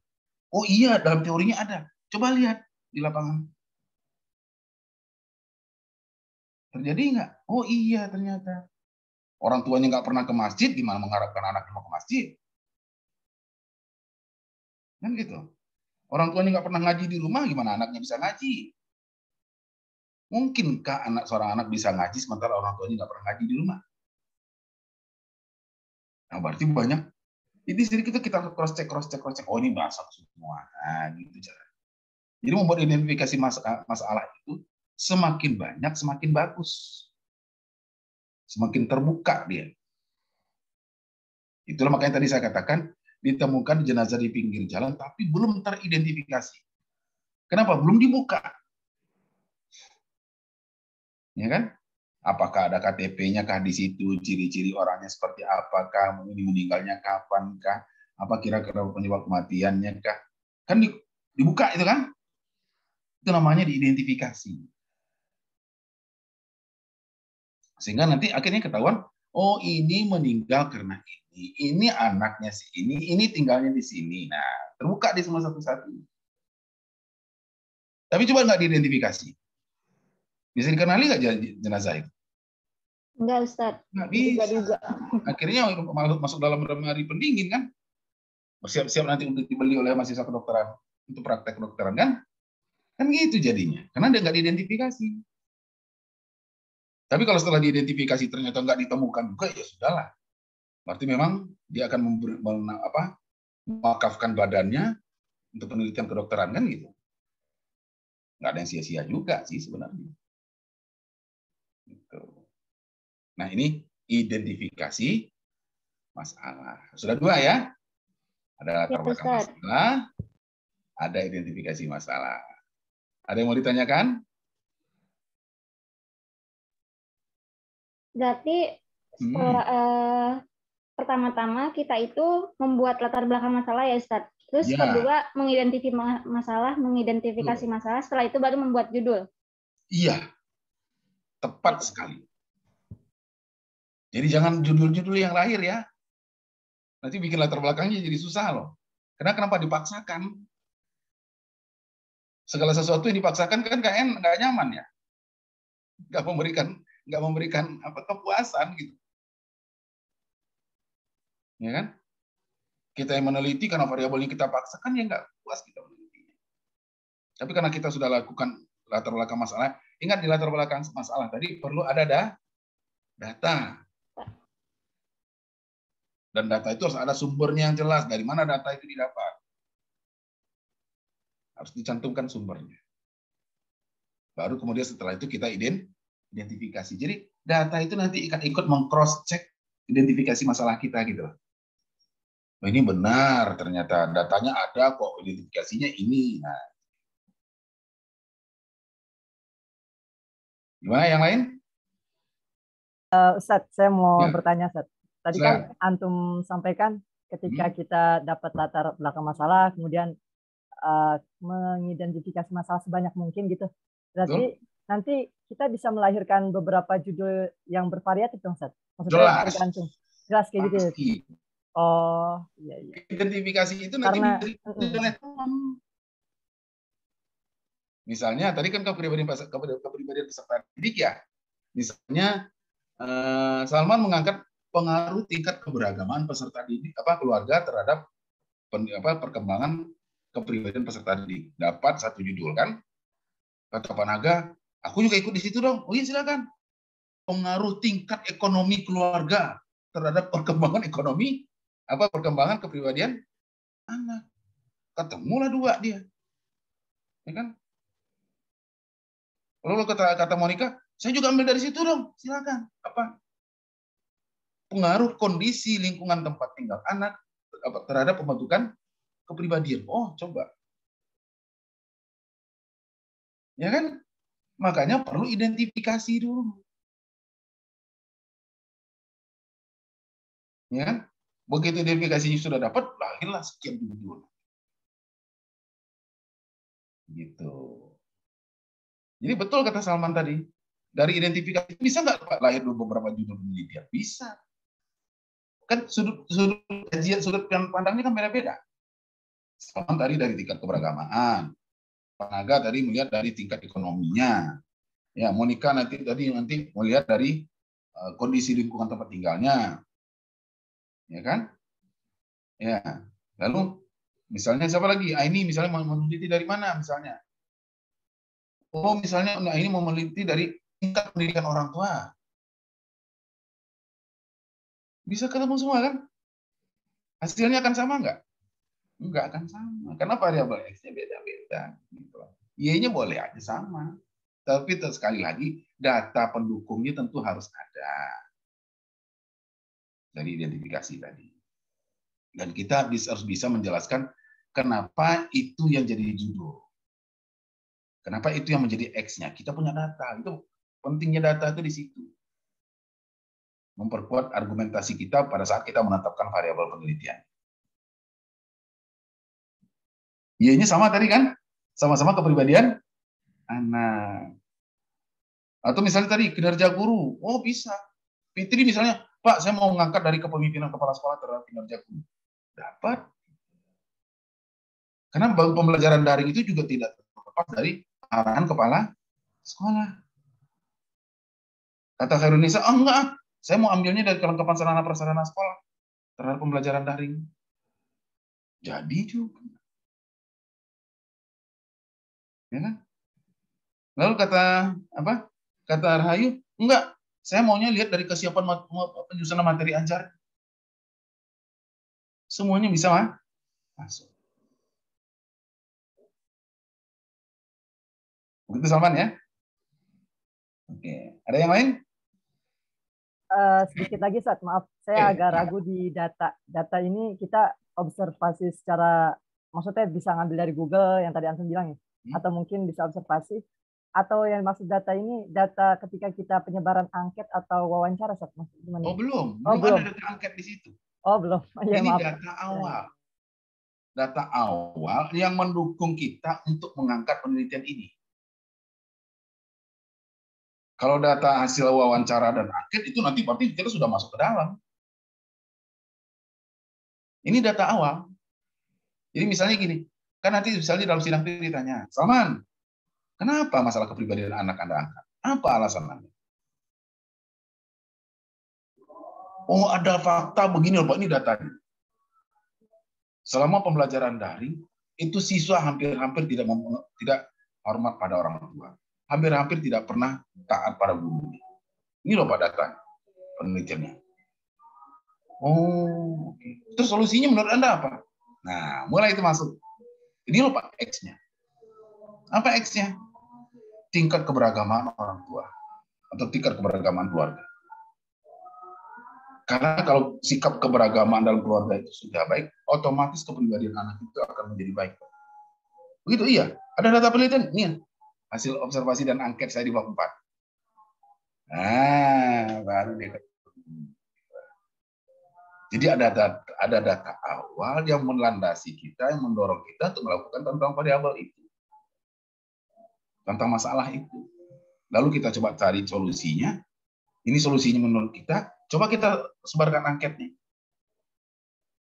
Oh iya, dalam teorinya ada. Coba lihat di lapangan. Terjadi nggak? Oh iya, ternyata. Orang tuanya nggak pernah ke masjid, gimana mengharapkan anaknya mau ke masjid? Kan gitu. Orang tuanya nggak pernah ngaji di rumah, gimana anaknya bisa ngaji? Mungkinkah seorang anak bisa ngaji sementara orang tuanya nggak pernah ngaji di rumah? Nah, berarti banyak. Jadi sedikit kita cross check. Oh ini bahasa semua. Nah, gitu cara. Jadi membuat identifikasi masalah itu semakin banyak, semakin bagus. Semakin terbuka dia. Itulah makanya tadi saya katakan, ditemukan jenazah di pinggir jalan, tapi belum teridentifikasi. Kenapa? Belum dibuka. Ya kan? Apakah ada KTP-nya kah di situ, ciri-ciri orangnya seperti apakah, meninggalnya kapan kah, apa kira-kira penyebab kematiannya kah? Kan dibuka itu kan? Itu namanya diidentifikasi. Sehingga nanti akhirnya ketahuan, oh ini meninggal karena ini anaknya si ini tinggalnya di sini. Nah, terbuka di semua satu-satu. Tapi coba nggak diidentifikasi. Bisa dikenali nggak jenazah itu? Enggak, Ustaz. Nggak bisa. Akhirnya masuk dalam lemari pendingin kan? Bersiap-siap nanti untuk dibeli oleh mahasiswa kedokteran untuk praktek kedokteran kan? Kan gitu jadinya. Karena dia nggak diidentifikasi. Tapi kalau setelah diidentifikasi ternyata nggak ditemukan juga, ya sudahlah. Berarti memang dia akan mewakafkan badannya untuk penelitian kedokteran kan gitu. Nggak ada yang sia-sia juga sih sebenarnya. Gitu. Nah ini identifikasi masalah. Sudah dua ya? Ada latar belakang masalah, ada identifikasi masalah. Ada yang mau ditanyakan? Berarti pertama-tama kita itu membuat latar belakang masalah ya, Ustaz. Terus kedua mengidentifikasi masalah, setelah itu baru membuat judul. Iya, tepat sekali. Jadi jangan judul-judul yang lahir ya. Nanti bikin latar belakangnya jadi susah loh. Kenapa dipaksakan? Segala sesuatu yang dipaksakan kan nggak nyaman ya. Nggak memberikan kepuasan gitu. Ya kan? Kita yang meneliti karena variabelnya kita paksakan ya nggak puas kita menelitinya. Tapi karena kita sudah lakukan latar belakang masalah, ingat di latar belakang masalah tadi perlu ada data. Dan data itu harus ada sumbernya yang jelas. Dari mana data itu didapat? Harus dicantumkan sumbernya. Baru kemudian setelah itu kita identifikasi. Jadi data itu nanti ikut meng-cross check identifikasi masalah kita gitu. Oh, ini benar, ternyata datanya ada kok, identifikasinya ini. Nah. Gimana yang lain? Ustadz, saya mau bertanya, Ustadz. Tadi kan antum sampaikan ketika kita dapat latar belakang masalah, kemudian mengidentifikasi masalah sebanyak mungkin gitu. Berarti nanti kita bisa melahirkan beberapa judul yang bervariatif dong, Ustadz? Maksudnya tergantung. Jelas kayak gitu. Oh, iya. Identifikasi itu nanti karena misalnya tadi kan kepribadian peserta didik ya. Misalnya Salman mengangkat pengaruh tingkat keberagaman peserta didik keluarga terhadap perkembangan kepribadian peserta didik. Dapat satu judul kan? Kata Pak Naga, aku juga ikut di situ dong. Oh iya silakan. Pengaruh tingkat ekonomi keluarga terhadap perkembangan ekonomi perkembangan kepribadian anak. Ketemulah dua dia. Ya kan? Lalu kata Monica, saya juga ambil dari situ dong. Silakan. Pengaruh kondisi lingkungan tempat tinggal anak terhadap pembentukan kepribadian. Oh, coba. Ya kan? Makanya perlu identifikasi dulu. Ya kan? Begitu identifikasinya sudah dapat, lahirlah sekian judul. Gitu. Jadi betul kata Salman tadi. Dari identifikasi bisa nggak lahir beberapa judul penelitian? Bisa. Kan sudut pandangnya kan beda-beda. Salman tadi dari tingkat keberagamaan. Pak Naga tadi melihat dari tingkat ekonominya. Ya, Monica nanti melihat dari kondisi lingkungan tempat tinggalnya. Ya kan? Ya. Lalu misalnya siapa lagi? Ini misalnya mau meneliti dari mana misalnya? Oh, misalnya ini mau meneliti dari tingkat pendidikan orang tua. Bisa ketemu semua kan? Hasilnya akan sama nggak? Nggak akan sama. Karena variabel X-nya beda-beda. Y-nya boleh aja sama. Tapi sekali lagi, data pendukungnya tentu harus ada. Dari identifikasi tadi. Dan kita harus bisa menjelaskan kenapa itu yang jadi judul. Kenapa itu yang menjadi X-nya. Kita punya data. Itu pentingnya data itu di situ. Memperkuat argumentasi kita pada saat kita menetapkan variabel penelitian. Y-nya sama tadi kan? Sama-sama kepribadian anak. Atau misalnya tadi kinerja guru. Oh bisa. Fitri misalnya, Pak saya mau mengangkat dari kepemimpinan kepala sekolah terhadap kinerja guru. Dapat. Karena pembelajaran daring itu juga tidak terlepas dari arahan kepala sekolah. Kata Khairunisa, oh enggak, saya mau ambilnya dari kelengkapan sarana prasarana sekolah terhadap pembelajaran daring. Jadi juga. Ya kan? Lalu kata Rahayu, enggak, saya maunya lihat dari kesiapan penyusunan materi ajar. Semuanya bisa masuk. Begitu Salman ya? Oke, ada yang lain? Sedikit lagi, Ustaz. Maaf, saya agak ragu di data. Data ini kita observasi secara, maksudnya bisa ngambil dari Google yang tadi Antum bilang ya? Atau mungkin bisa observasi. Atau yang maksud data ini, data ketika kita penyebaran angket atau wawancara, Ustaz? Oh, belum. Belum ada data angket di situ. Oh, belum. Ya, ini maaf. data awal. Data awal yang mendukung kita untuk mengangkat penelitian ini. Kalau data hasil wawancara dan angket itu nanti berarti kita sudah masuk ke dalam. Ini data awal. Jadi misalnya gini, kan nanti misalnya dalam sidang ditanya, Salman, kenapa masalah kepribadian anak Anda angkat? Apa alasannya? Oh ada fakta begini loh Pak, ini datanya. Selama pembelajaran daring, itu siswa hampir-hampir tidak hormat pada orang tua. Hampir-hampir tidak pernah taat pada guru. Ini loh Pak data penelitiannya. Oh, oke. Terus solusinya menurut Anda apa? Nah, mulai itu masuk. Ini loh Pak, X-nya. Apa X-nya? Tingkat keberagaman orang tua atau tingkat keberagaman keluarga. Karena kalau sikap keberagaman dalam keluarga itu sudah baik, otomatis kepribadian anak itu akan menjadi baik. Begitu, iya. Ada data penelitian, ini hasil observasi dan angket saya di bab 4. Nah, baru dia. Jadi ada data awal yang melandasi kita, yang mendorong kita untuk melakukan tentang variabel itu. Tentang masalah itu. Lalu kita coba cari solusinya. Ini solusinya menurut kita. Coba kita sebarkan angketnya.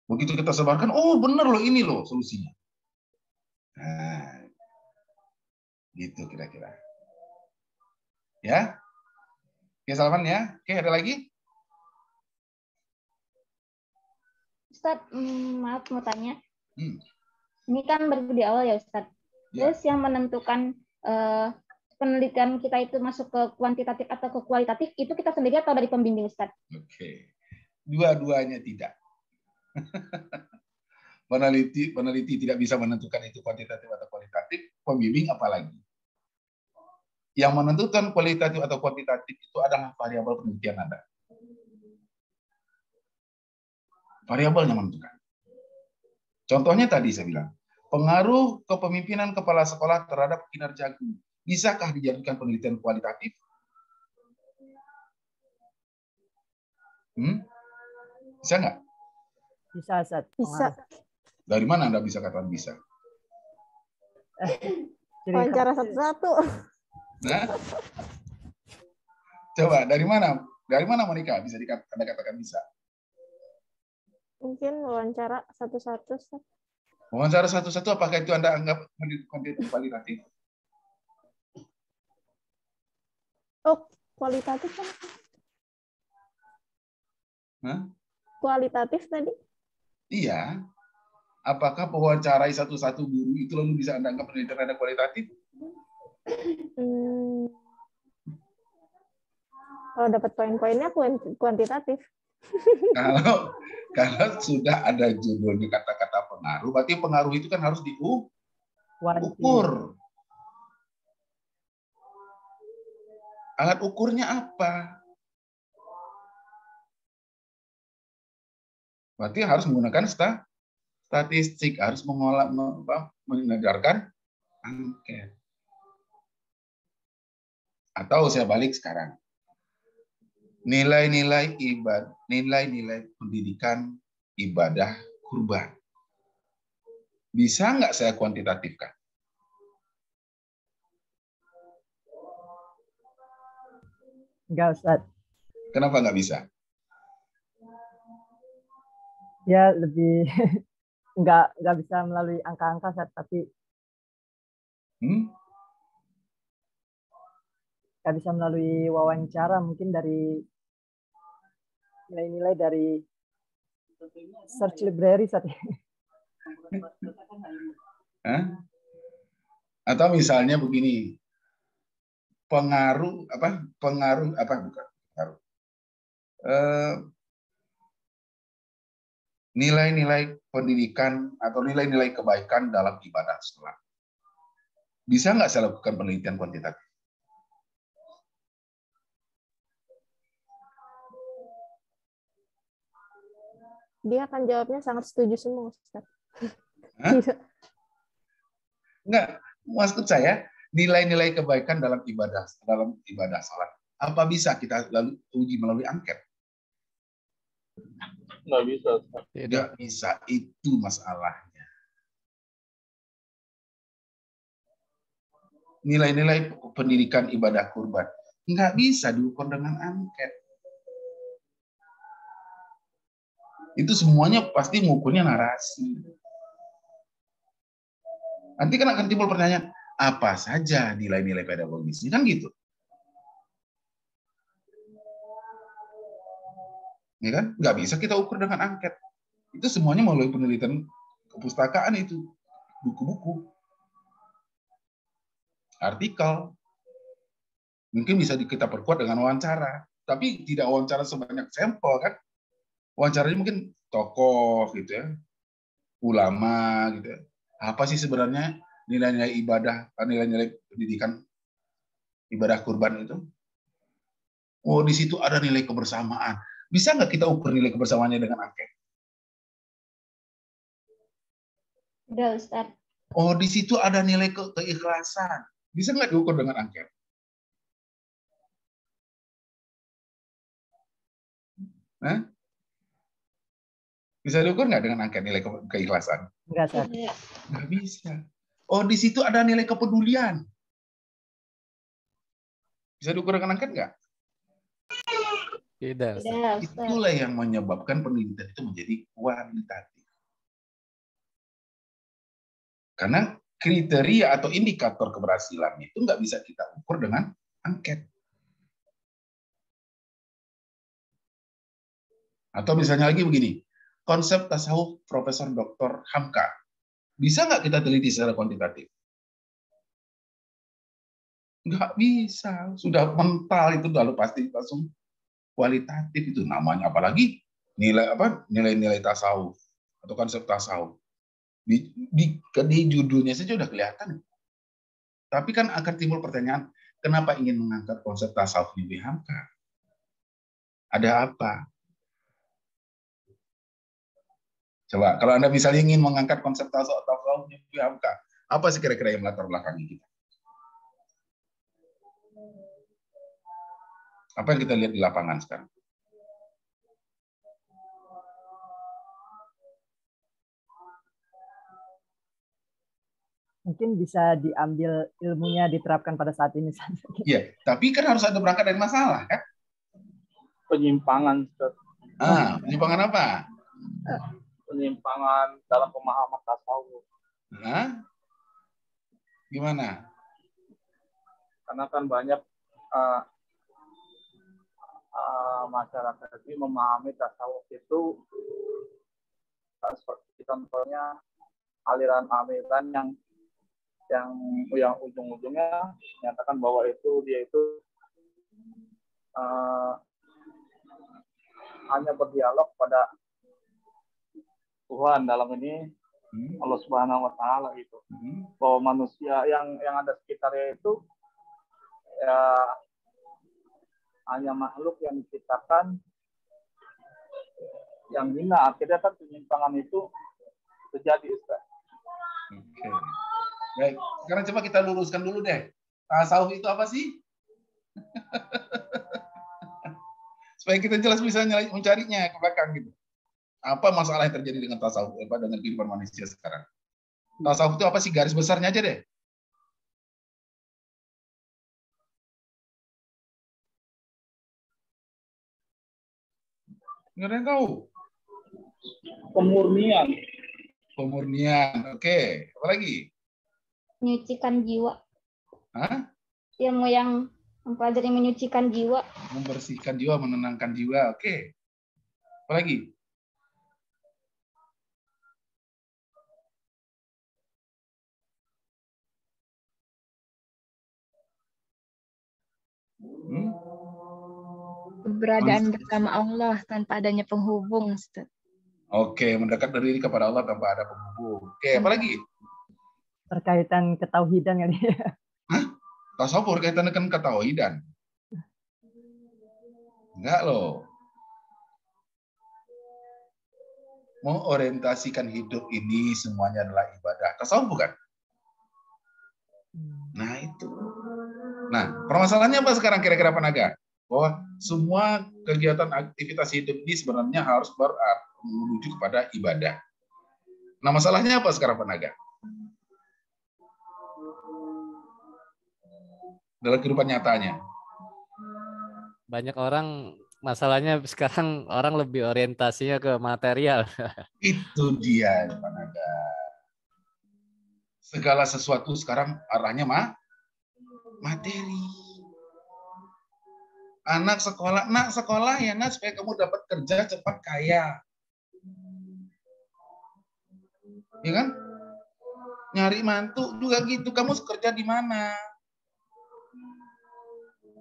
Begitu kita sebarkan, oh benar loh, ini loh solusinya. Nah, gitu kira-kira. Ya? Oke, Salman ya. Oke, ada lagi? Ustadz, maaf mau tanya. Ini kan baru di awal ya Ustadz. Terus yang menentukan penelitian kita itu masuk ke kuantitatif atau ke kualitatif, itu kita sendiri atau dari pembimbing Ustadz? Oke. Dua-duanya tidak. peneliti tidak bisa menentukan itu kuantitatif atau kualitatif, pembimbing apalagi. Yang menentukan kualitatif atau kuantitatif itu adalah variabel penelitian Anda. Variabelnya menentukan. Contohnya tadi saya bilang, pengaruh kepemimpinan kepala sekolah terhadap kinerja guru. Bisakah dijadikan penelitian kualitatif? Bisa nggak? Bisa, Ustaz. Bisa. Dari mana Anda bisa katakan bisa? Wawancara satu-satu. Nah, coba dari mana? Dari mana Monica bisa Anda katakan bisa? Mungkin wawancara satu-satu. Wawancara satu-satu, apakah itu Anda anggap kuantitatif kualitatif? Oh, kualitatif kan? Kualitatif tadi? Iya. Apakah mewawancarai satu-satu guru itu lalu bisa Anda anggap penelitian Anda kualitatif? Kalau dapat poin-poinnya kuantitatif. Kalau sudah ada judulnya kata-kata pengaruh, berarti pengaruh itu kan harus diukur. Alat ukurnya apa? Berarti harus menggunakan statistik, harus mengedarkan angket. Atau saya balik sekarang. Nilai-nilai pendidikan ibadah kurban. Bisa nggak saya kuantitatifkan? Enggak, Ustaz. Kenapa nggak bisa? Ya, lebih nggak bisa melalui angka-angka, Ustaz, tapi nggak bisa melalui wawancara, mungkin dari nilai-nilai dari search library saat ini. Atau misalnya begini, nilai-nilai pendidikan atau nilai-nilai kebaikan dalam ibadah sholat. Bisa nggak saya lakukan penelitian kuantitatif? Dia akan jawabnya sangat setuju semua, Ustaz. Enggak, maksud saya nilai-nilai kebaikan dalam ibadah sholat. Apa bisa kita lalu uji melalui angket? Nggak bisa. Tidak bisa, itu masalahnya. Nilai-nilai pendidikan ibadah kurban nggak bisa diukur dengan angket. Itu semuanya pasti mengukurnya narasi. Nanti kan akan timbul pertanyaan, apa saja nilai-nilai pedagogisnya, kan gitu. Ya kan? Nggak bisa kita ukur dengan angket. Itu semuanya melalui penelitian kepustakaan itu. Buku-buku. Artikel. Mungkin bisa kita perkuat dengan wawancara. Tapi tidak wawancara sebanyak sampel kan. Wawancaranya mungkin tokoh gitu ya, ulama gitu ya. Apa sih sebenarnya nilai-nilai ibadah, nilai-nilai pendidikan ibadah kurban itu? Oh, di situ ada nilai kebersamaan. Bisa nggak kita ukur nilai kebersamaannya dengan angket? Udah, Ustaz. Oh, di situ ada nilai keikhlasan. Bisa nggak diukur dengan angket? Hah? Bisa diukur nggak dengan angket nilai keikhlasan? Enggak, Ustaz. Nggak bisa. Oh, di situ ada nilai kepedulian. Bisa diukur dengan angket nggak? Tidak. Itulah yang menyebabkan penelitian itu menjadi kualitatif. Karena kriteria atau indikator keberhasilan itu nggak bisa kita ukur dengan angket. Atau misalnya lagi begini, konsep tasawuf Profesor Dr. Hamka, bisa nggak kita teliti secara kuantitatif? Nggak bisa, sudah mental itu lalu pasti langsung kualitatif itu namanya, apalagi nilai-nilai tasawuf atau konsep tasawuf. Di judulnya saja udah kelihatan. Tapi kan akan timbul pertanyaan, kenapa ingin mengangkat konsep tasawuf Nabi Hamka? Ada apa? Coba, kalau Anda misalnya ingin mengangkat konsep tasawuf Nabi Hamka, apa sih kira-kira yang melatar belakangi kita? Apa yang kita lihat di lapangan sekarang? Mungkin bisa diambil ilmunya diterapkan pada saat ini. Iya, tapi kan harus ada berangkat dari masalah, kan? Penyimpangan. Penyimpangan apa? Penyimpangan dalam pemahaman tasawuf. Gimana? Karena kan banyak masyarakat ini memahami tasawuf itu seperti contohnya aliran-aliran yang ujung-ujungnya menyatakan bahwa dia itu hanya berdialog pada Tuhan, dalam ini Allah Subhanahu wa taala gitu. Bahwa manusia yang ada sekitarnya itu ya hanya makhluk yang diciptakan yang hina. Akhirnya kan penyimpangan itu terjadi, Ustaz. Oke. Baik, sekarang coba kita luruskan dulu deh. Tasawuf itu apa sih? Supaya kita jelas bisa mencarinya ke belakang gitu. Apa masalah yang terjadi dengan tasawuf, dengan kehidupan manusia sekarang? Tasawuf itu apa sih? Garis besarnya aja deh. Nggak ada yang tahu. Pemurnian. Oke. Apa lagi? Menyucikan jiwa. Hah? Ilmu yang mempelajari menyucikan jiwa. Membersihkan jiwa, menenangkan jiwa. Oke. Apa lagi? Keberadaan bersama Allah tanpa adanya penghubung, Ustaz. Oke, mendekat diri kepada Allah tanpa ada penghubung. Oke, apa lagi? Berkaitan ketauhidan kali ya. Hah? Tasawuf berkaitan dengan ketauhidan? Enggak loh. Mengorientasikan hidup ini semuanya adalah ibadah. Tasawuf bukan? Nah itu. Nah, permasalahannya apa sekarang kira-kira Panaga? Bahwa semua kegiatan aktivitas hidup ini sebenarnya harus menuju kepada ibadah. Nah, masalahnya apa sekarang Panaga? Dalam kehidupan nyatanya. Banyak orang, masalahnya sekarang orang lebih orientasinya ke material. Itu dia Panaga. Segala sesuatu sekarang arahnya materi. Anak sekolah ya nak supaya kamu dapat kerja cepat kaya. Ya kan? Nyari mantu juga gitu. Kamu kerja di mana?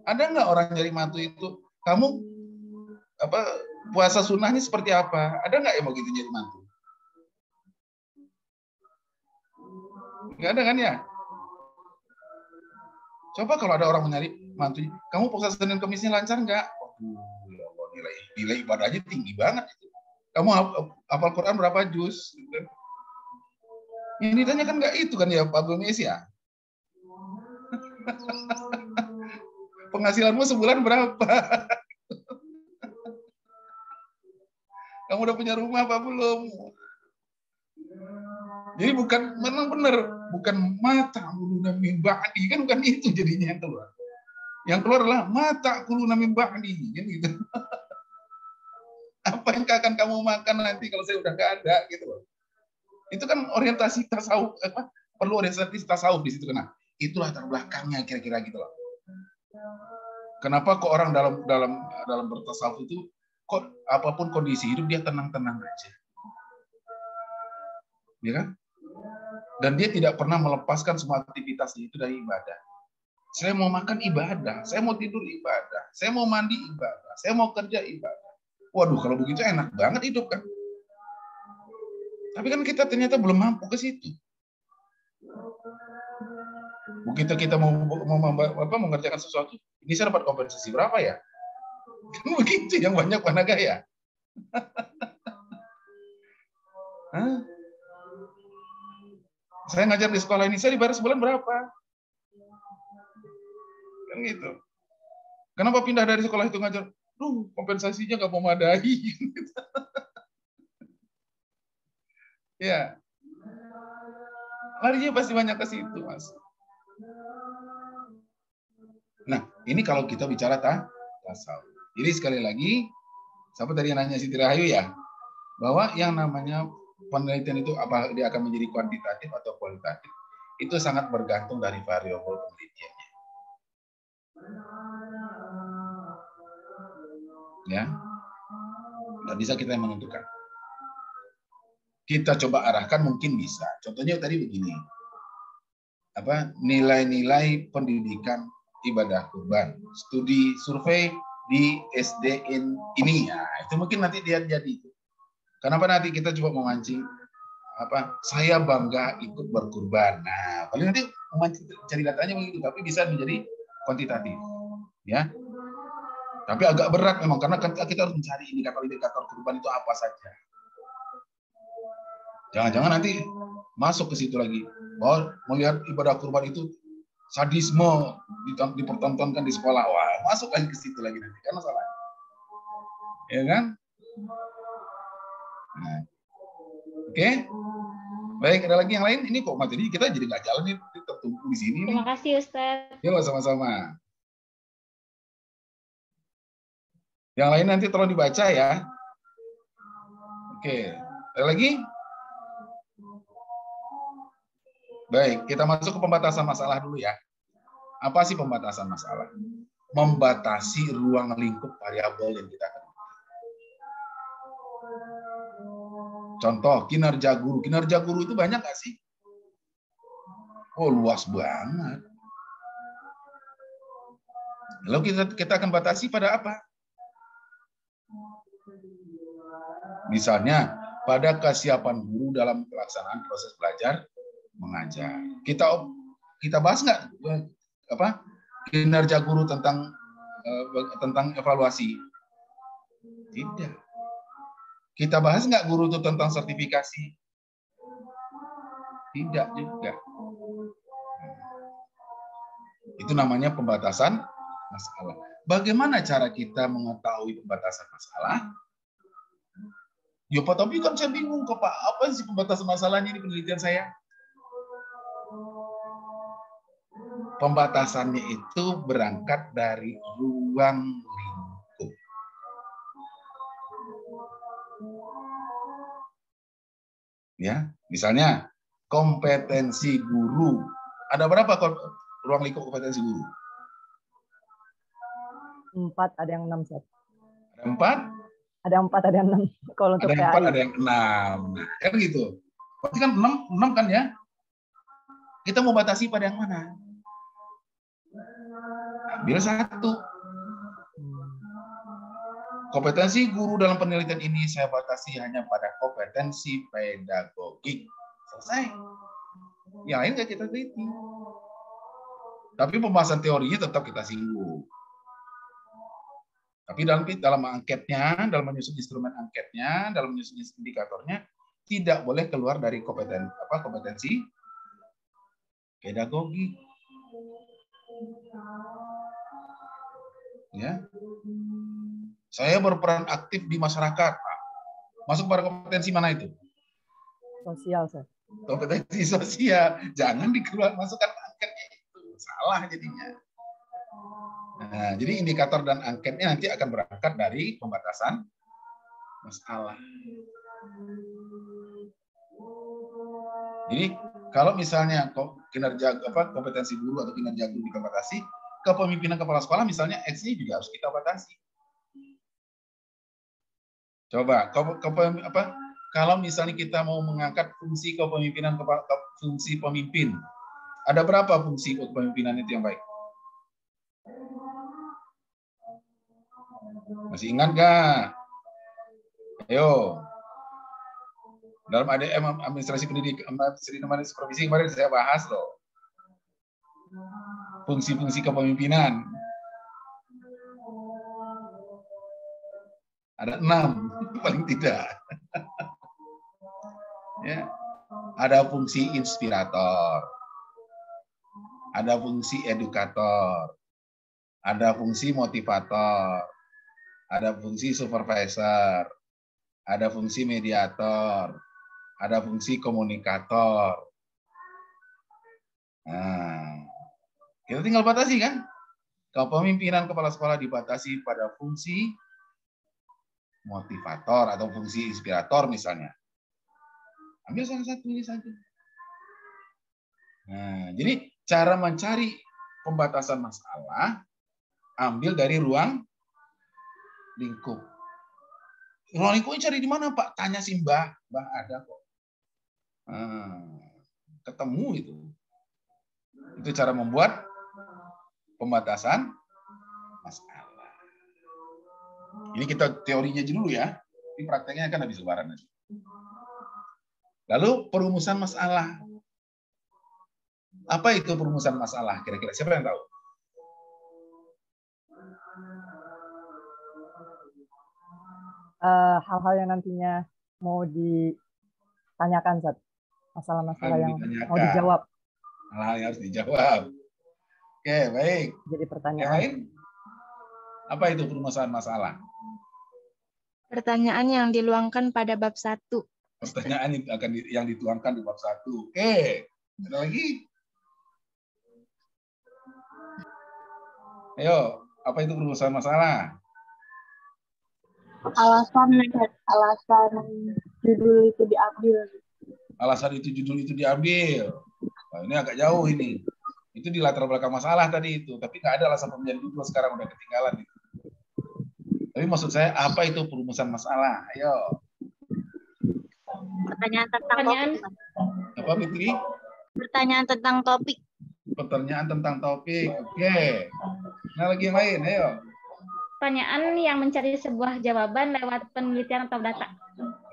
Ada nggak orang nyari mantu itu? Kamu puasa sunnahnya seperti apa? Ada nggak yang mau gitu jadi mantu? Nggak ada kan ya? Coba kalau ada orang mencari mantu, kamu puasa Senin Kemisnya lancar nggak? Waduh, ya Allah, nilai ibadahnya tinggi banget. Kamu hafal Quran berapa juz? Yang ditanya kan nggak itu kan ya, Pak Indonesia. Ya? Penghasilanmu sebulan berapa? Kamu udah punya rumah apa belum? Jadi bukan memang benar, bukan mata kuluna min ba'di, kan bukan itu jadinya yang keluar. Yang keluar adalah mata kuluna min ba'di, kan gitu. Apa yang akan kamu makan nanti kalau saya udah nggak ada gitu loh. Itu kan orientasi tasawuf, perlu orientasi tasawuf di situ kan. Itu latar belakangnya kira-kira gitu loh. Kenapa kok orang dalam bertasawuf itu kok apapun kondisi hidup dia tenang-tenang aja. Ya kan? Dan dia tidak pernah melepaskan semua aktivitasnya itu dari ibadah. Saya mau makan ibadah, saya mau tidur ibadah, saya mau mandi ibadah, saya mau kerja ibadah. Waduh, kalau begitu enak banget hidup kan. Tapi kan kita ternyata belum mampu ke situ. Begitu kita mau mengerjakan sesuatu, ini saya dapat kompensasi berapa ya? Kan begitu yang banyak mana gaya. Saya ngajar di sekolah ini, saya dibayar sebulan berapa? Kan gitu. Kenapa pindah dari sekolah itu ngajar? Kompensasinya nggak memadai. Ya. Larinya pasti banyak ke situ, Mas. Nah, ini kalau kita bicara tasawuf. Jadi sekali lagi, siapa tadi yang nanya Siti Rahayu ya? Bahwa yang namanya penelitian itu apa dia akan menjadi kuantitatif atau kualitatif, itu sangat bergantung dari variabel penelitiannya. Ya, nggak bisa kita yang menentukan. Kita coba arahkan mungkin bisa. Contohnya tadi begini, nilai-nilai pendidikan ibadah kurban, studi survei di SD ini ya, itu mungkin nanti dia jadi. Kenapa nanti kita coba memancing saya bangga ikut berkurban. Nah, paling nanti memancing cari datanya begitu, tapi bisa menjadi kuantitatif, ya. Tapi agak berat memang karena kita harus mencari indikator kurban itu apa saja. Jangan-jangan nanti masuk ke situ lagi. Oh, melihat ibadah kurban itu sadisme dipertontonkan di sekolah. Wah, masuk lagi ke situ lagi nanti. Kan masalah. Ya kan? Nah. Oke. Baik, ada lagi yang lain? Ini kok materi kita jadi nggak jalan nih, tertumpu di sini. Terima kasih, Ustaz. Ya, sama-sama. Yang lain nanti tolong dibaca ya. Oke. Ada lagi? Baik, kita masuk ke pembatasan masalah dulu ya. Apa sih pembatasan masalah? Membatasi ruang lingkup variabel yang kita kenal. Contoh, kinerja guru. Kinerja guru itu banyak nggak sih? Oh, luas banget. Lalu kita akan batasi pada apa? Misalnya, pada kesiapan guru dalam pelaksanaan proses belajar mengajar. Kita bahas nggak kinerja guru tentang evaluasi? Tidak. Kita bahas nggak guru itu tentang sertifikasi? Tidak juga. Itu namanya pembatasan masalah. Bagaimana cara kita mengetahui pembatasan masalah? Ya Pak, tapi kan saya bingung kok Pak, apa sih pembatasan masalahnya ini penelitian saya? Pembatasannya itu berangkat dari ruang lingkup. Ya, misalnya kompetensi guru. Ada berapa ruang lingkup kompetensi guru? 4, ada yang 6, Ustaz. Ada 4? Ada 4, ada yang 6. Kalau untuk ada yang 4, ada yang 6. Kan gitu. Berarti kan 6 kan ya? Kita mau batasi pada yang mana? Ambil 1. Kompetensi guru dalam penelitian ini saya batasi hanya pada kompetensi pedagogik. Selesai. Yang lain nggak kita teliti. Tapi pembahasan teorinya tetap kita singgung. Tapi dalam angketnya, dalam menyusun instrumen angketnya, dalam menyusun indikatornya, tidak boleh keluar dari kompetensi pedagogik. Ya. Saya berperan aktif di masyarakat. Masuk pada kompetensi mana itu? Sosial, Sir. Kompetensi sosial. Jangan masukkan angketnya itu. Salah jadinya. Nah, jadi indikator dan angketnya nanti akan berangkat dari pembatasan masalah. Jadi kalau misalnya kinerja kompetensi guru atau kinerja guru kita batasi, kepemimpinan kepala sekolah misalnya X-nya juga harus kita batasi. Coba kalau misalnya kita mau mengangkat fungsi kepemimpinan fungsi pemimpin, ada berapa fungsi kepemimpinan itu yang baik? Masih ingat nggak? Ayo. Dalam ADM administrasi pendidikan, administrasi supervisi kemarin saya bahas loh. Fungsi-fungsi kepemimpinan. Ada 6 paling tidak. Ya. Ada fungsi inspirator. Ada fungsi edukator. Ada fungsi motivator. Ada fungsi supervisor. Ada fungsi mediator. Ada fungsi komunikator. Nah, kita tinggal batasi kan? Kepemimpinan kepala sekolah dibatasi pada fungsi motivator atau fungsi inspirator misalnya. Ambil salah satu ini saja. Nah, jadi cara mencari pembatasan masalah ambil dari ruang lingkup. Ruang lingkupnya cari di mana, Pak? Tanya si Mbah. Mbah ada kok. Ketemu itu. Itu cara membuat pembatasan masalah. Ini kita teorinya dulu ya. Ini prakteknya kan habis lebaran nanti. Lalu perumusan masalah. Apa itu perumusan masalah? Kira-kira siapa yang tahu? Hal-hal yang nantinya mau ditanyakan, Zat. Masalah-masalah yang mau dijawab. Hal-hal yang harus dijawab. Oke, baik. Jadi pertanyaan. Yang lain? Apa itu perumusan masalah? Pertanyaan yang diluangkan pada bab 1. Pertanyaan yang dituangkan di bab 1. Oke. Ada lagi? Ayo, apa itu perumusan masalah? Alasan judul itu diambil. Alasan itu judul itu diambil. Nah, ini agak jauh ini. Itu di latar belakang masalah tadi itu. Tapi nggak ada alasan pemilihan judul sekarang udah ketinggalan. Itu. Tapi maksud saya apa itu perumusan masalah? Ayo. Pertanyaan tentang topik. Apa, Fitri? Pertanyaan tentang topik. Pertanyaan tentang topik. Oke. Nah, lagi yang lain. Ayo. Pertanyaan yang mencari sebuah jawaban lewat penelitian atau data.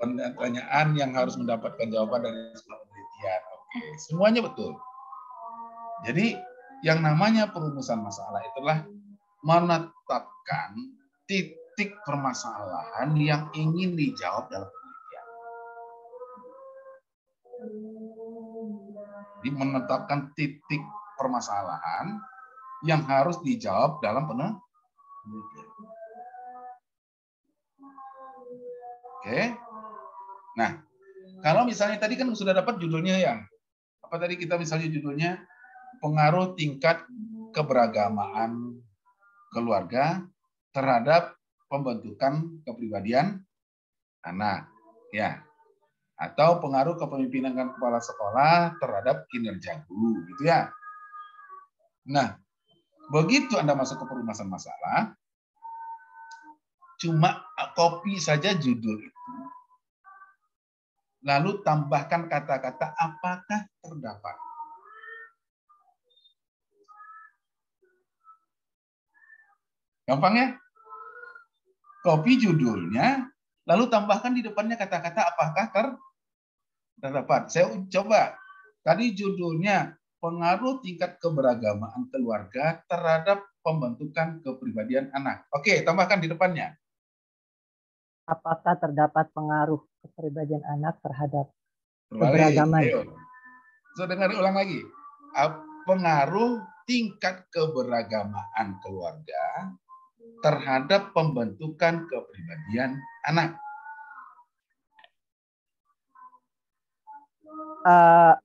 Pertanyaan yang harus mendapatkan jawaban dari sebuah penelitian. Oke. Semuanya betul. Jadi, yang namanya perumusan masalah itulah menetapkan titik permasalahan yang ingin dijawab dalam penelitian. Jadi, menetapkan titik permasalahan yang harus dijawab dalam penelitian. Oke. Nah, kalau misalnya tadi kan sudah dapat judulnya yang apa tadi kita misalnya judulnya pengaruh tingkat keberagamaan keluarga terhadap pembentukan kepribadian anak, ya. Atau pengaruh kepemimpinan kepala sekolah terhadap kinerja guru, gitu ya. Nah, begitu Anda masuk ke perumusan masalah, cuma copy saja judul itu. Lalu tambahkan kata-kata apakah terdapat. Gampang ya? Copy judulnya, lalu tambahkan di depannya kata-kata apakah terdapat. Saya coba. Tadi judulnya pengaruh tingkat keberagamaan keluarga terhadap pembentukan kepribadian anak. Oke, tambahkan di depannya. Apakah terdapat pengaruh kepribadian anak terhadap keberagaman? Ayo. So, dengar ulang lagi. Pengaruh tingkat keberagaman keluarga terhadap pembentukan kepribadian anak.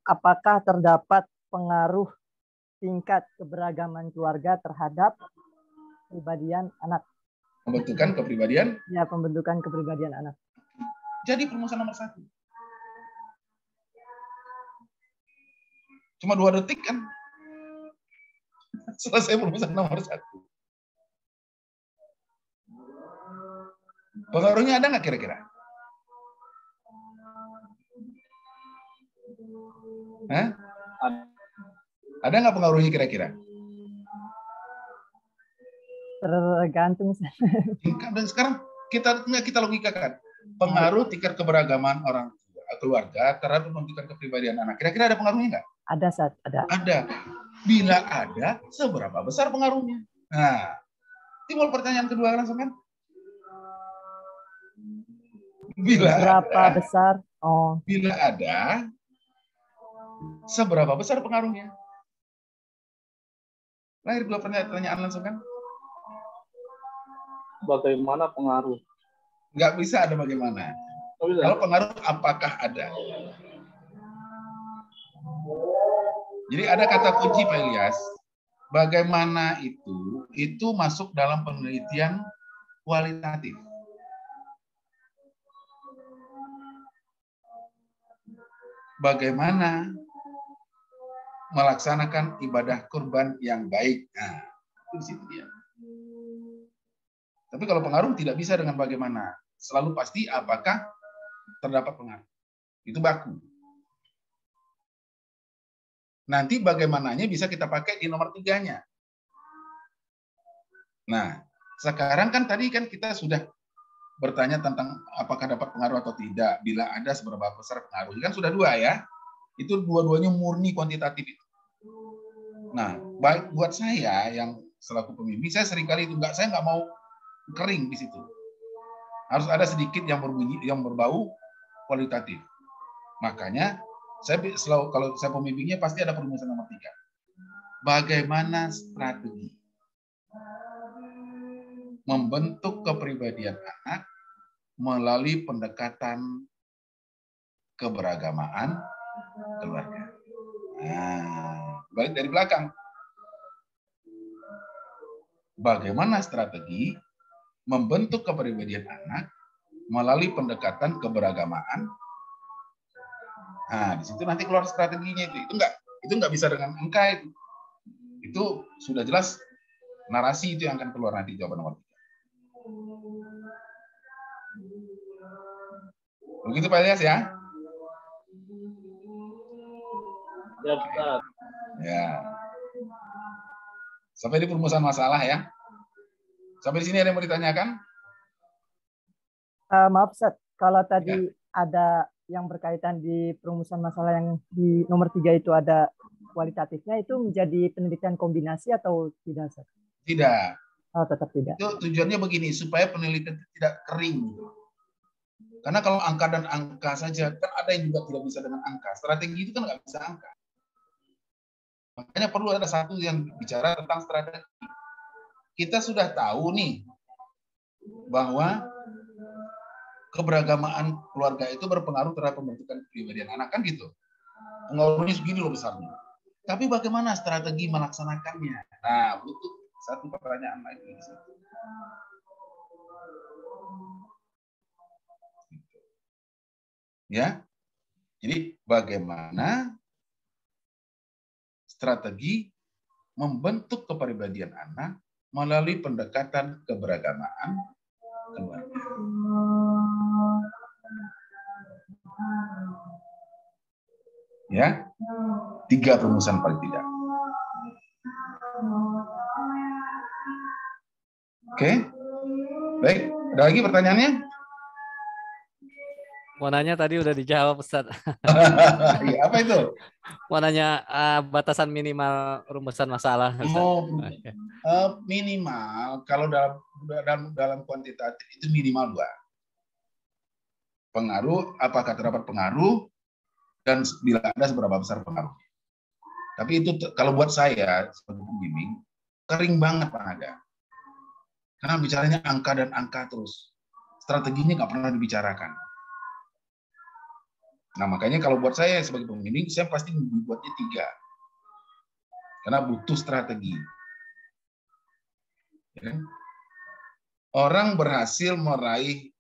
Apakah terdapat pengaruh tingkat keberagaman keluarga terhadap kepribadian anak? Pembentukan kepribadian? Ya, pembentukan kepribadian anak. Jadi perumusan nomor 1. Cuma 2 detik kan? Selesai perumusan nomor 1. Pengaruhnya ada nggak kira-kira? Hah? Ada nggak pengaruhnya kira-kira? Tergantung. Dan sekarang kita logikakan. Pengaruh tingkat keberagaman orang tua, keluarga terhadap pembentukan kepribadian anak. Kira-kira ada pengaruhnya nggak? Ada, Sat. Ada. Ada. Bila ada, seberapa besar pengaruhnya? Nah, timbul pertanyaan kedua langsung kan? Berapa besar? Oh. Bila ada, seberapa besar pengaruhnya? Lahir dua pertanyaan langsung kan? Bagaimana pengaruh? Nggak bisa ada bagaimana. Kalau pengaruh, apakah ada? Jadi ada kata kunci Pak Ilyas. Bagaimana itu masuk dalam penelitian kualitatif. Bagaimana melaksanakan ibadah kurban yang baik. Nah, itu di situ dia. Tapi kalau pengaruh tidak bisa dengan bagaimana. Selalu pasti apakah terdapat pengaruh. Itu baku. Nanti bagaimananya bisa kita pakai di nomor 3-nya. Nah, sekarang kan tadi kan kita sudah bertanya tentang apakah dapat pengaruh atau tidak. Bila ada seberapa besar pengaruh. Kan sudah 2 ya. Itu dua-duanya murni kuantitatif. Nah, baik buat saya yang selaku pembimbing, saya seringkali itu saya nggak mau kering di situ. Harus ada sedikit yang berbunyi, yang berbau kualitatif. Makanya selalu kalau saya pembimbingnya pasti ada perumusan nomor 3. Bagaimana strategi membentuk kepribadian anak melalui pendekatan keberagamaan keluarga. Nah, balik dari belakang. Bagaimana strategi membentuk kepribadian anak melalui pendekatan keberagamaan. Nah, di situ nanti keluar strateginya itu nggak bisa dengan angka itu. Itu sudah jelas narasi itu yang akan keluar nanti jawaban nomor 3. Begitu Pak Ilyas ya? Ya, Ustaz. Ya. Sampai di perumusan masalah ya. Sampai di sini ada yang mau ditanyakan? Maaf, Ustaz. Kalau tadi ada yang berkaitan di perumusan masalah yang di nomor 3 itu ada kualitatifnya, itu menjadi penelitian kombinasi atau tidak, Ustaz? Tidak. Oh, tetap tidak. Itu tujuannya begini, supaya penelitian tidak kering. Karena kalau angka dan angka saja, kan ada yang juga tidak bisa dengan angka. Strategi itu kan nggak bisa angka. Makanya perlu ada satu yang bicara tentang strategi. Kita sudah tahu nih bahwa keberagamaan keluarga itu berpengaruh terhadap pembentukan kepribadian anak, kan gitu. Pengaruhnya segini loh besarnya. Tapi bagaimana strategi melaksanakannya? Nah, butuh satu pertanyaan lagi di situ. Ya. Jadi bagaimana strategi membentuk kepribadian anak melalui pendekatan keberagamaan keluarga. Ya, 3 perumusan paling tidak. Oke, baik. Ada lagi pertanyaannya? Mau nanya tadi udah dijawab, Ustaz. Ya, apa itu? Mau nanya batasan minimal rumusan masalah, Ustaz. Minimal kalau dalam kuantitatif itu minimal 2. Pengaruh, apakah terdapat pengaruh, dan bila ada seberapa besar pengaruh. Tapi itu kalau buat saya sebagai pembimbing kering banget Pak Naga. Karena bicaranya angka dan angka terus. Strateginya nggak pernah dibicarakan. Nah makanya kalau buat saya sebagai pembimbing, saya pasti membuatnya 3. Karena butuh strategi. Ya. Orang berhasil meraih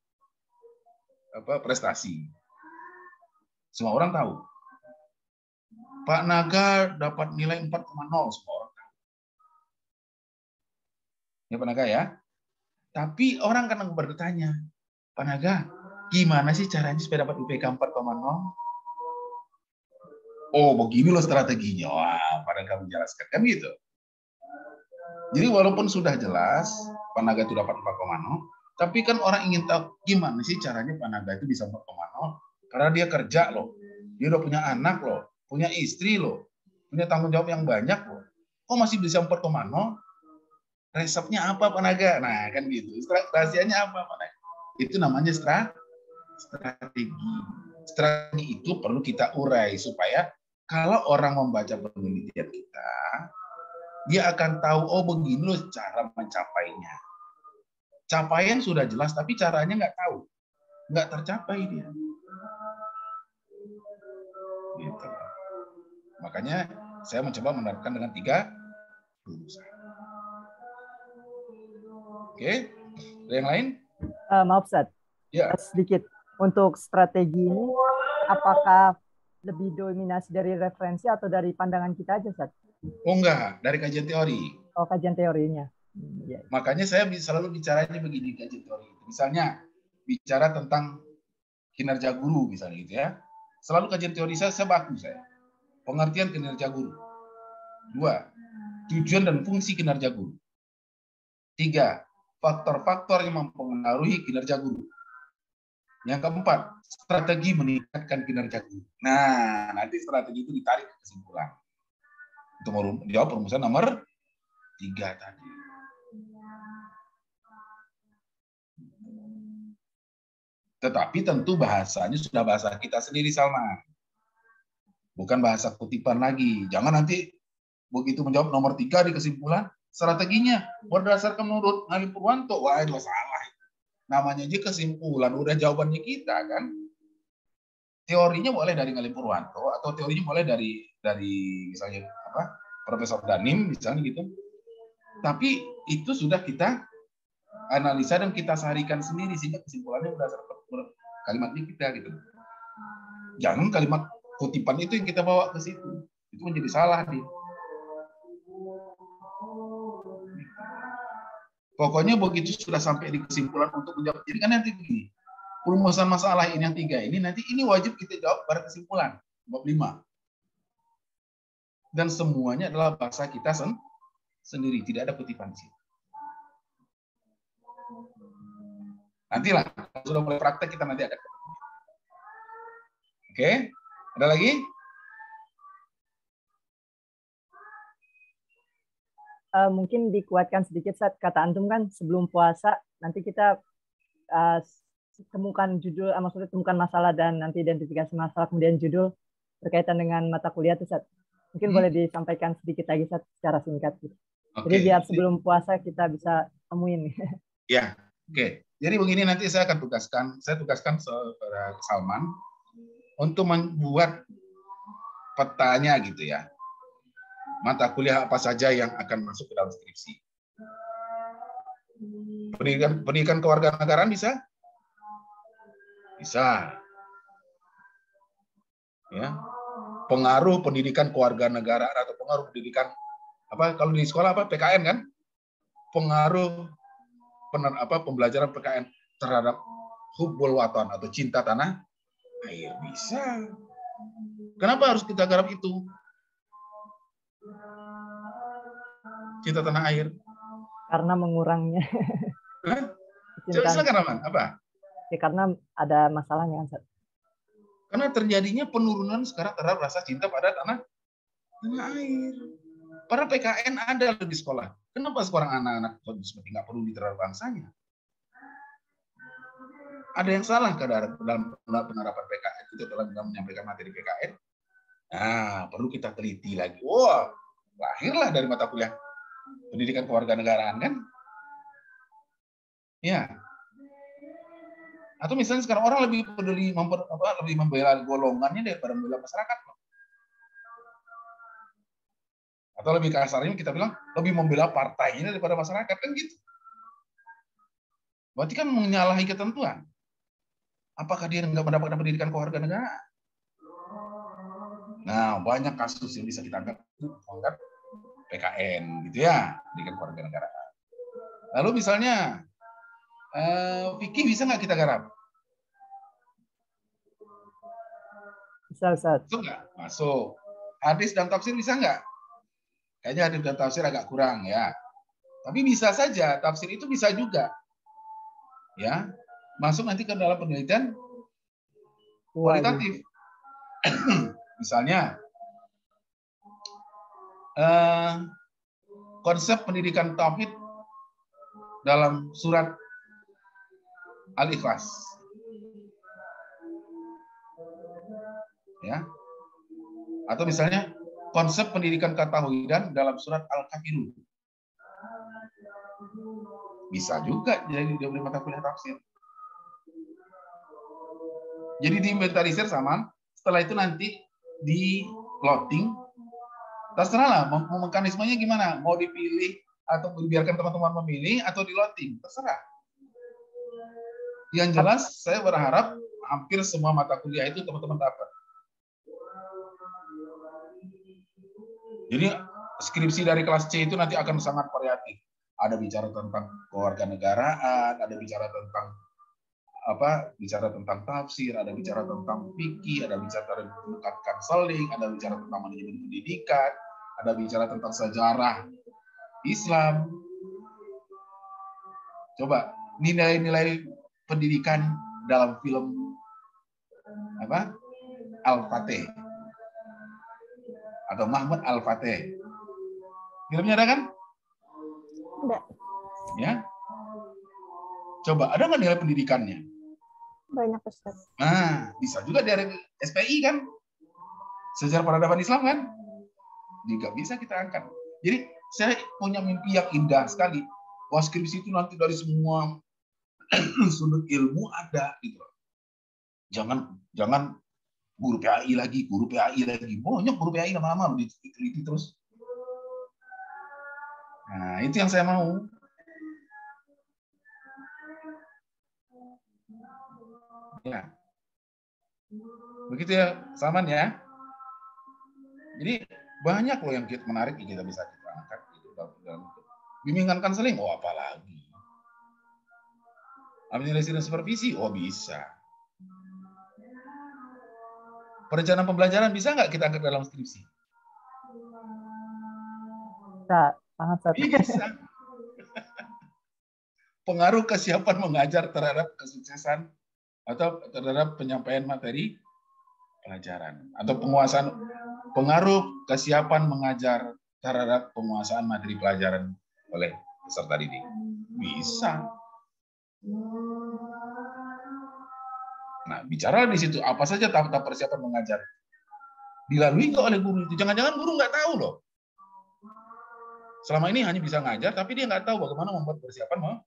prestasi. Semua orang tahu. Pak Naga dapat nilai 4,0, semua orang tahu. Ya Pak Naga ya. Tapi orang kan bertanya, Pak Naga, gimana sih caranya supaya dapat IPK 4,0? Oh, begini loh strateginya. Wah, Pak Naga menjelaskan. Kan gitu. Jadi walaupun sudah jelas, Pak Naga itu dapat 4,0, tapi kan orang ingin tahu gimana sih caranya Pak Naga itu bisa 4,0. Karena dia kerja loh. Dia udah punya anak loh. Punya istri loh. Punya tanggung jawab yang banyak loh. Kok masih bisa 4,0? Resepnya apa Pak Naga? Nah kan gitu. Rahasianya apa Pak Naga? Itu namanya strategi. Strategi itu perlu kita urai supaya kalau orang membaca penelitian kita, dia akan tahu, oh begini loh cara mencapainya. Capaian sudah jelas, tapi caranya nggak tahu. Nggak tercapai dia. Gitu. Makanya saya mencoba menerapkan dengan 3 rumusan. Oke, ada yang lain? Maaf, Ustaz. Ya. Sedikit. Untuk strategi ini, apakah lebih dominasi dari referensi atau dari pandangan kita aja, Ustaz? Oh enggak, dari kajian teori. Oh, kajian teorinya. Ya. Makanya saya selalu bicaranya begini, kajian teori. Misalnya, bicara tentang kinerja guru, misalnya gitu ya. Selalu kajian teori saya baku saya. Pengertian kinerja guru. 2, tujuan dan fungsi kinerja guru. 3, faktor-faktor yang mempengaruhi kinerja guru. Yang keempat, strategi meningkatkan kinerja guru. Nah, nanti strategi itu ditarik ke kesimpulan. Untuk menjawab perumusan nomor 3 tadi. Tetapi tentu bahasanya sudah bahasa kita sendiri, Salma. Bukan bahasa kutipan lagi. Jangan nanti begitu menjawab nomor 3 di kesimpulan, strateginya berdasarkan menurut Ngali Purwanto. Wah, itu salah. Namanya aja kesimpulan, udah jawabannya kita kan. Teorinya boleh dari Ngali Purwanto atau teorinya boleh dari misalnya Profesor Danim misalnya gitu. Tapi itu sudah kita analisa dan kita sarikan sendiri sehingga kesimpulannya berdasarkan kalimatnya kita gitu. Jangan kalimat kutipan itu yang kita bawa ke situ. Itu menjadi salah nih. Pokoknya begitu sudah sampai di kesimpulan untuk menjawab. Jadi kan nanti begini, perumusan masalah ini yang 3 ini, nanti ini wajib kita jawab pada kesimpulan, bab 5. Dan semuanya adalah bahasa kita sendiri, tidak ada kutipan di situ. Nantilah, kalau sudah mulai praktek kita nanti ada. Oke, ada lagi? Mungkin dikuatkan sedikit saat kata antum kan sebelum puasa nanti kita temukan judul, maksudnya temukan masalah dan nanti identifikasi masalah kemudian judul berkaitan dengan mata kuliah itu Sat. Mungkin boleh disampaikan sedikit lagi Sat secara singkat gitu. Jadi biar sebelum puasa kita bisa temuin. Ya, oke. Jadi begini nanti saya akan tugaskan kepada Salman untuk membuat petanya gitu ya. Mata kuliah apa saja yang akan masuk ke dalam skripsi. Pendidikan kewarganegaraan bisa? Bisa. Ya. Pengaruh pendidikan kewarganegaraan atau pengaruh pendidikan kalau di sekolah PKN kan? Pengaruh pembelajaran PKN terhadap hubbul watan atau cinta tanah air bisa. Kenapa harus kita garap itu? Cinta tanah air. Karena mengurangnya. Coba silakan Rahman, apa? Ya, karena ada masalahnya kan, Ustaz. Karena terjadinya penurunan sekarang terhadap rasa cinta pada tanah air. Para PKN ada di sekolah. Kenapa sekarang anak-anak seperti nggak perlu terhadap bangsanya? Ada yang salah dalam penerapan PKN itu dalam menyampaikan materi PKN. Nah, perlu kita teliti lagi. Wah, lahirlah dari mata kuliah pendidikan kewarganegaraan kan? Ya. Atau misalnya sekarang orang lebih peduli lebih membela golongannya daripada membela masyarakat. Atau lebih kasarnya kita bilang lebih membela partainya daripada masyarakat kan gitu. Berarti kan menyalahi ketentuan. Apakah dia nggak mendapatkan pendidikan kewarganegaraan? Nah, banyak kasus yang bisa kita angkat PKN gitu ya, pendidikan kewarganegaraan. Lalu misalnya fikih bisa nggak kita garap? Bisa, Ustaz. Masuk nggak? Masuk. Hadis dan tafsir bisa nggak? Kayaknya hadis dan tafsir agak kurang ya. Tapi bisa saja, tafsir itu bisa juga. Ya, masuk nanti ke dalam penelitian kualitatif. Misalnya, konsep pendidikan tauhid dalam surat Al-Ikhlas. Ya. Atau misalnya konsep pendidikan ketauhidan dalam surat Al-Kafirun. Bisa juga jadi di mata kuliah tafsir. Jadi diinventarisir sama, setelah itu nanti di loading. Terserah lah, mekanismenya gimana? Mau dipilih atau dibiarkan teman-teman memilih atau di loading, terserah. Yang jelas saya berharap hampir semua mata kuliah itu teman-teman dapat. Jadi skripsi dari kelas C itu nanti akan sangat variatif. Ada bicara tentang kewarganegaraan, ada bicara tentang bicara tentang tafsir, ada bicara tentang fikih, ada bicara tentang konseling, ada bicara tentang manajemen pendidikan, ada bicara tentang sejarah Islam. Coba nilai-nilai pendidikan dalam film Al-Fatih atau Mahmud Al-Fatih. Filmnya ada kan? Ada. Ya. Coba ada nggak nilai pendidikannya? Banyak, Ustaz. Nah, bisa juga dari SPI kan? Sejarah peradaban Islam kan? Juga bisa kita angkat. Jadi saya punya mimpi yang indah sekali. Wah, skripsi itu nanti dari semua sudut ilmu ada gitu. Jangan guru PAI lagi. Banyak guru PAI lama-lama diteliti terus. Nah, itu yang saya mau. Ya. Begitu ya, Saman ya. Jadi banyak loh yang menarik yang kita bisa angkat gitu dalam bimbingan konseling, apalagi. Administrasi dan supervisi, bisa. Perencanaan pembelajaran bisa nggak kita angkat dalam skripsi? Bisa. Pengaruh kesiapan mengajar terhadap kesuksesan atau terhadap penyampaian materi pelajaran atau pengaruh kesiapan mengajar terhadap penguasaan materi pelajaran oleh peserta didik. Bisa. Nah, bicara di situ apa saja tahap-tahap persiapan mengajar dilalui nggak oleh guru itu. Jangan-jangan guru nggak tahu loh. Selama ini hanya bisa ngajar, tapi dia nggak tahu bagaimana membuat persiapan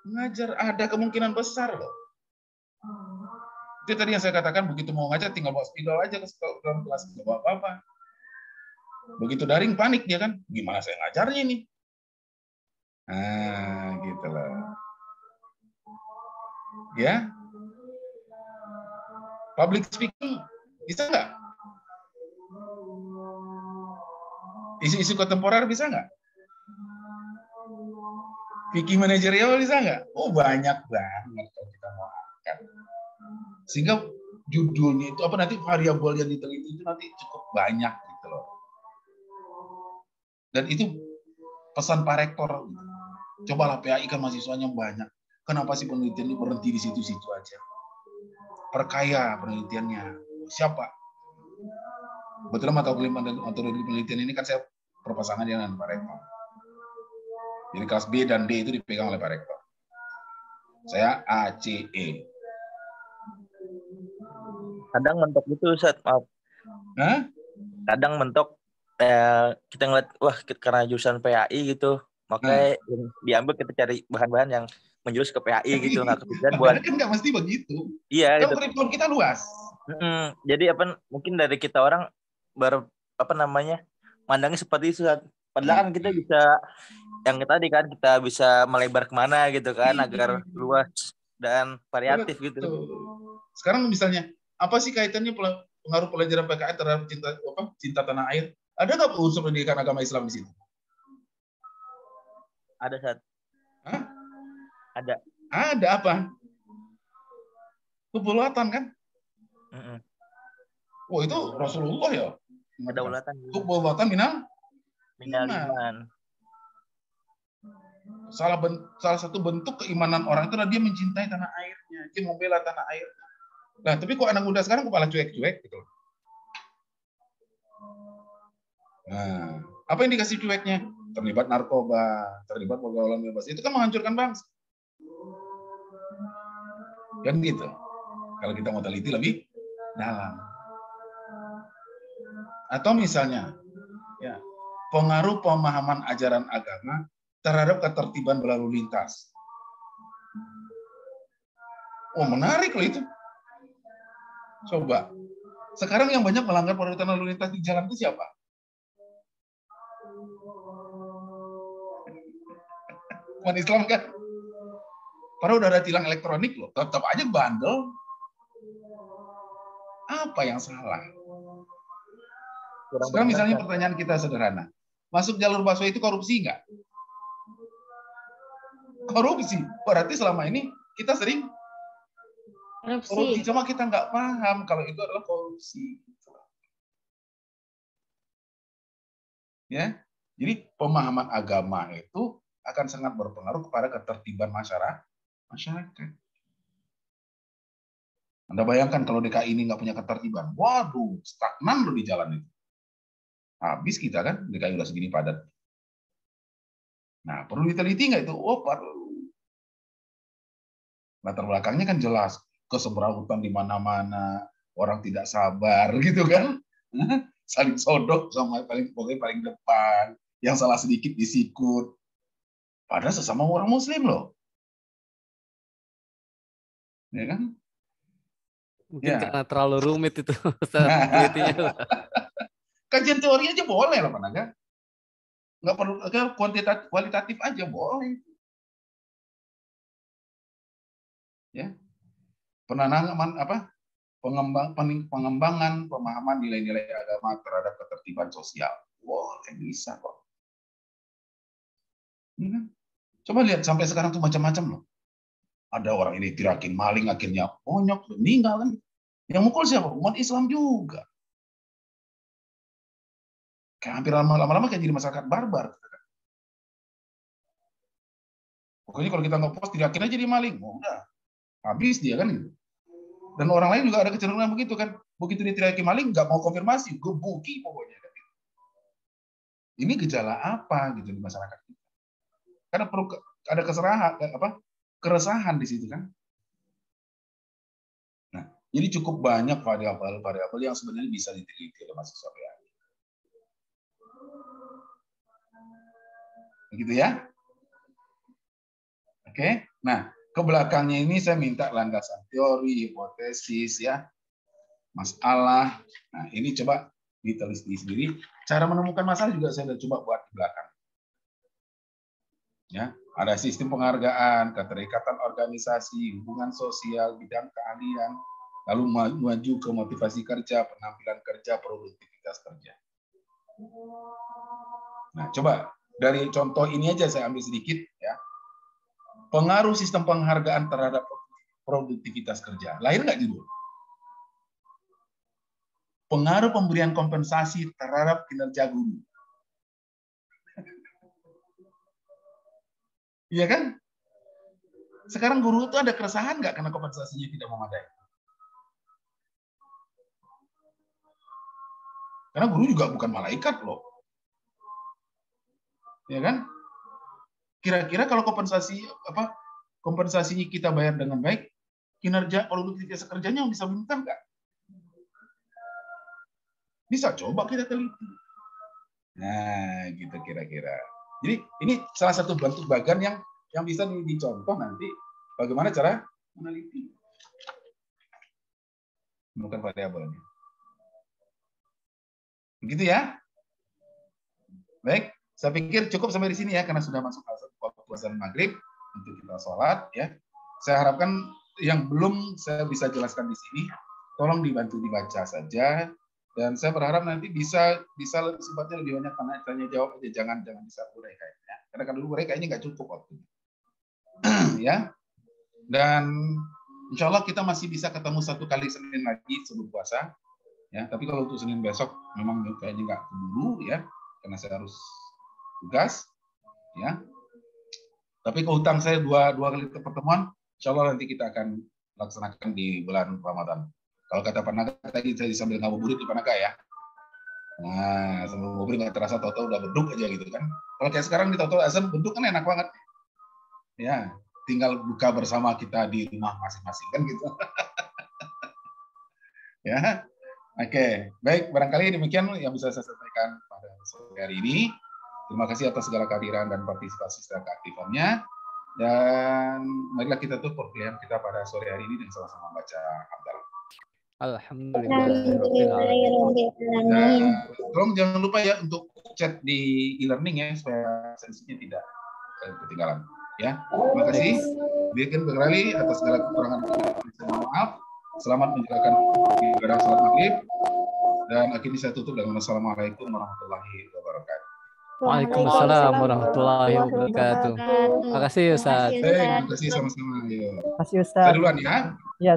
mengajar. Ada kemungkinan besar loh. Itu tadi yang saya katakan, begitu mau ngajar tinggal bawa spidol aja ke dalam kelas, nggak bawa apa-apa. Begitu daring panik dia kan, gimana saya ngajarnya ini? Nah, gitu loh. Ya, public speaking bisa nggak? Isu-isu kontemporer bisa nggak? Fikih manajerial bisa nggak? Banyak banget kalau kita mau angkat. Sehingga judulnya itu nanti variabel yang diteliti itu nanti cukup banyak gitu loh. Dan itu pesan Pak Rektor. Cobalah PAI kan mahasiswanya banyak. Kenapa sih penelitian ini berhenti di situ-situ aja? Perkaya penelitiannya. Siapa? Betul metodologi penelitian ini kan saya berpasangan dengan Pak Rektor. Jadi kelas B dan D itu dipegang oleh Pak Rektor. Saya A, C, E. Kadang mentok itu, Ustaz, maaf. Hah? Kadang mentok kita ngeliat, wah karena jurusan PAI gitu, makanya diambil kita cari bahan-bahan yang menjurus ke PAI gitu, nggak kepikiran buat. Kan nggak mesti begitu. Iya. Kan kurikulum kita luas. Jadi mungkin dari kita orang mandangnya seperti itu. Padahal kan kita bisa yang tadi kan kita bisa melebar kemana gitu kan agar luas dan variatif gitu. Sekarang misalnya apa sih kaitannya pengaruh pelajaran PKN terhadap cinta tanah air? Ada nggak unsur pendidikan agama Islam di situ? Ada, Ustaz. Hah? Ada. Ada apa? Kedaulatan kan? Oh itu Rasulullah ya. Kedaulatan. Kedaulatan minal iman. Salah satu bentuk keimanan orang itu adalah dia mencintai tanah airnya, dia membela tanah airnya. Nah, tapi kok anak muda sekarang kepala cuek-cuek gitu. Nah, apa yang dikasih cueknya? Terlibat narkoba, terlibat pergaulan bebas. Itu kan menghancurkan bangsa. Kan gitu. Kalau kita mau teliti lebih dalam. Atau misalnya, ya, pengaruh pemahaman ajaran agama terhadap ketertiban berlalu lintas. Oh, menarik loh itu. Coba. Sekarang yang banyak melanggar peraturan lalu lintas di jalan itu siapa? Umat Islam kan? Padahal udah ada tilang elektronik loh. Tetap aja bandel. Apa yang salah? Sekarang misalnya pertanyaan kita sederhana. Masuk jalur busway itu korupsi nggak? Korupsi. Berarti selama ini kita sering korupsi. Cuma kita nggak paham kalau itu adalah korupsi. Ya, jadi pemahaman agama itu akan sangat berpengaruh kepada ketertiban masyarakat. Anda bayangkan kalau DKI ini nggak punya ketertiban, waduh, stagnan loh di jalan itu. Habis kita kan, DKI udah segini padat. Nah, perlu diteliti nggak itu? Oh, perlu. Latar belakangnya kan jelas, kesemrawutan di mana-mana, orang tidak sabar gitu kan, saling sodok sama paling depan, yang salah sedikit disikut. Padahal sesama orang Muslim loh, ya kan? Mungkin karena terlalu rumit itu penelitiannya. Kajian teori aja boleh lah, Panaga. Nggak perlu kualitatif aja boleh. Ya, pengembangan pemahaman nilai-nilai agama terhadap ketertiban sosial. Boleh, bisa kok. Ya. Coba lihat sampai sekarang tuh macam-macam loh. Ada orang ini tirakin maling akhirnya bonyok meninggal kan. Yang mukul siapa? Umat Islam juga. Kayak hampir lama-lama kayak jadi masyarakat barbar. Pokoknya kalau kita nggak post tirakin aja jadi maling. Oh, udah. Habis dia kan gitu. Dan orang lain juga ada kecenderungan begitu kan. Begitu diteriaki maling nggak mau konfirmasi, gebuki pokoknya. Ini gejala apa gitu di masyarakat kita? Karena perlu ada keresahan di situ kan. Nah, jadi cukup banyak variabel yang sebenarnya bisa diteliti oleh mahasiswa PAI. Begitu ya? Oke. Nah, ke belakangnya ini saya minta landasan teori, hipotesis ya, masalah. Nah, ini coba diteliti sendiri. Cara menemukan masalah juga saya sudah coba buat di belakang. Ya, ada sistem penghargaan, keterikatan organisasi, hubungan sosial, bidang keahlian, lalu maju ke motivasi kerja, penampilan kerja, produktivitas kerja. Nah, coba dari contoh ini aja saya ambil sedikit ya. Pengaruh sistem penghargaan terhadap produktivitas kerja. Lahir nggak judul? Pengaruh pemberian kompensasi terhadap kinerja guru. Iya kan? sekarang guru itu ada keresahan nggak karena kompensasinya tidak memadai? Karena guru juga bukan malaikat loh. Ya kan? Kira-kira kalau kompensasinya kita bayar dengan baik, kinerja produktivitas kerjanya bisa meningkat nggak? Bisa, coba kita teliti. Nah, gitu kira-kira. Jadi ini salah satu bentuk bagan yang bisa dicontoh nanti bagaimana cara meneliti. Bukan variabelnya. Begitu ya. Baik, saya pikir cukup sampai di sini ya karena sudah masuk waktu azan maghrib untuk kita sholat ya. Saya harapkan yang belum saya bisa jelaskan di sini, tolong dibantu dibaca saja. Dan saya berharap nanti bisa sifatnya lebih banyak tanya jawab aja, jangan bisa uraikan ya. Karena kan dulu uraikan ini nggak cukup waktunya. Ya. Dan insya Allah kita masih bisa ketemu satu kali Senin lagi sebelum puasa. Ya, tapi kalau untuk Senin besok memang kayaknya nggak keburu ya, karena saya harus tugas. Ya. Tapi kehutang saya dua kali pertemuan, insya Allah nanti kita akan laksanakan di bulan Ramadan. Kalau kata Pak Naga tadi saya sambil ngabuburit di Pak Naga ya. Nah, sambil ngabuburit nggak terasa tahu-tahu udah beduk aja gitu kan. Kalau kayak sekarang di tahu-tahu azan beduk kan enak banget. Ya, tinggal buka bersama kita di rumah masing-masing kan gitu. Ya. Oke, baik, barangkali demikian yang bisa saya sampaikan pada sore hari ini. Terima kasih atas segala kehadiran dan partisipasi serta keaktifannya. Dan marilah kita tutup perkuliahan kita pada sore hari ini dan sama-sama baca hamdalah. Alhamdulillah. Tolong jangan lupa ya untuk chat di e-learning ya supaya sesinya tidak ketinggalan. Ya, terima kasih. Bikin kembali atas segala kekurangan. Maaf. Selamat menjalankan ibadah salat maghrib. Dan akhirnya saya tutup dengan Assalamualaikum warahmatullahi wabarakatuh. Waalaikumsalam warahmatullahi wabarakatuh. Terima kasih Ustaz. Terima kasih sama-sama. Terima kasih Ustaz. Saya duluan ya. Iya.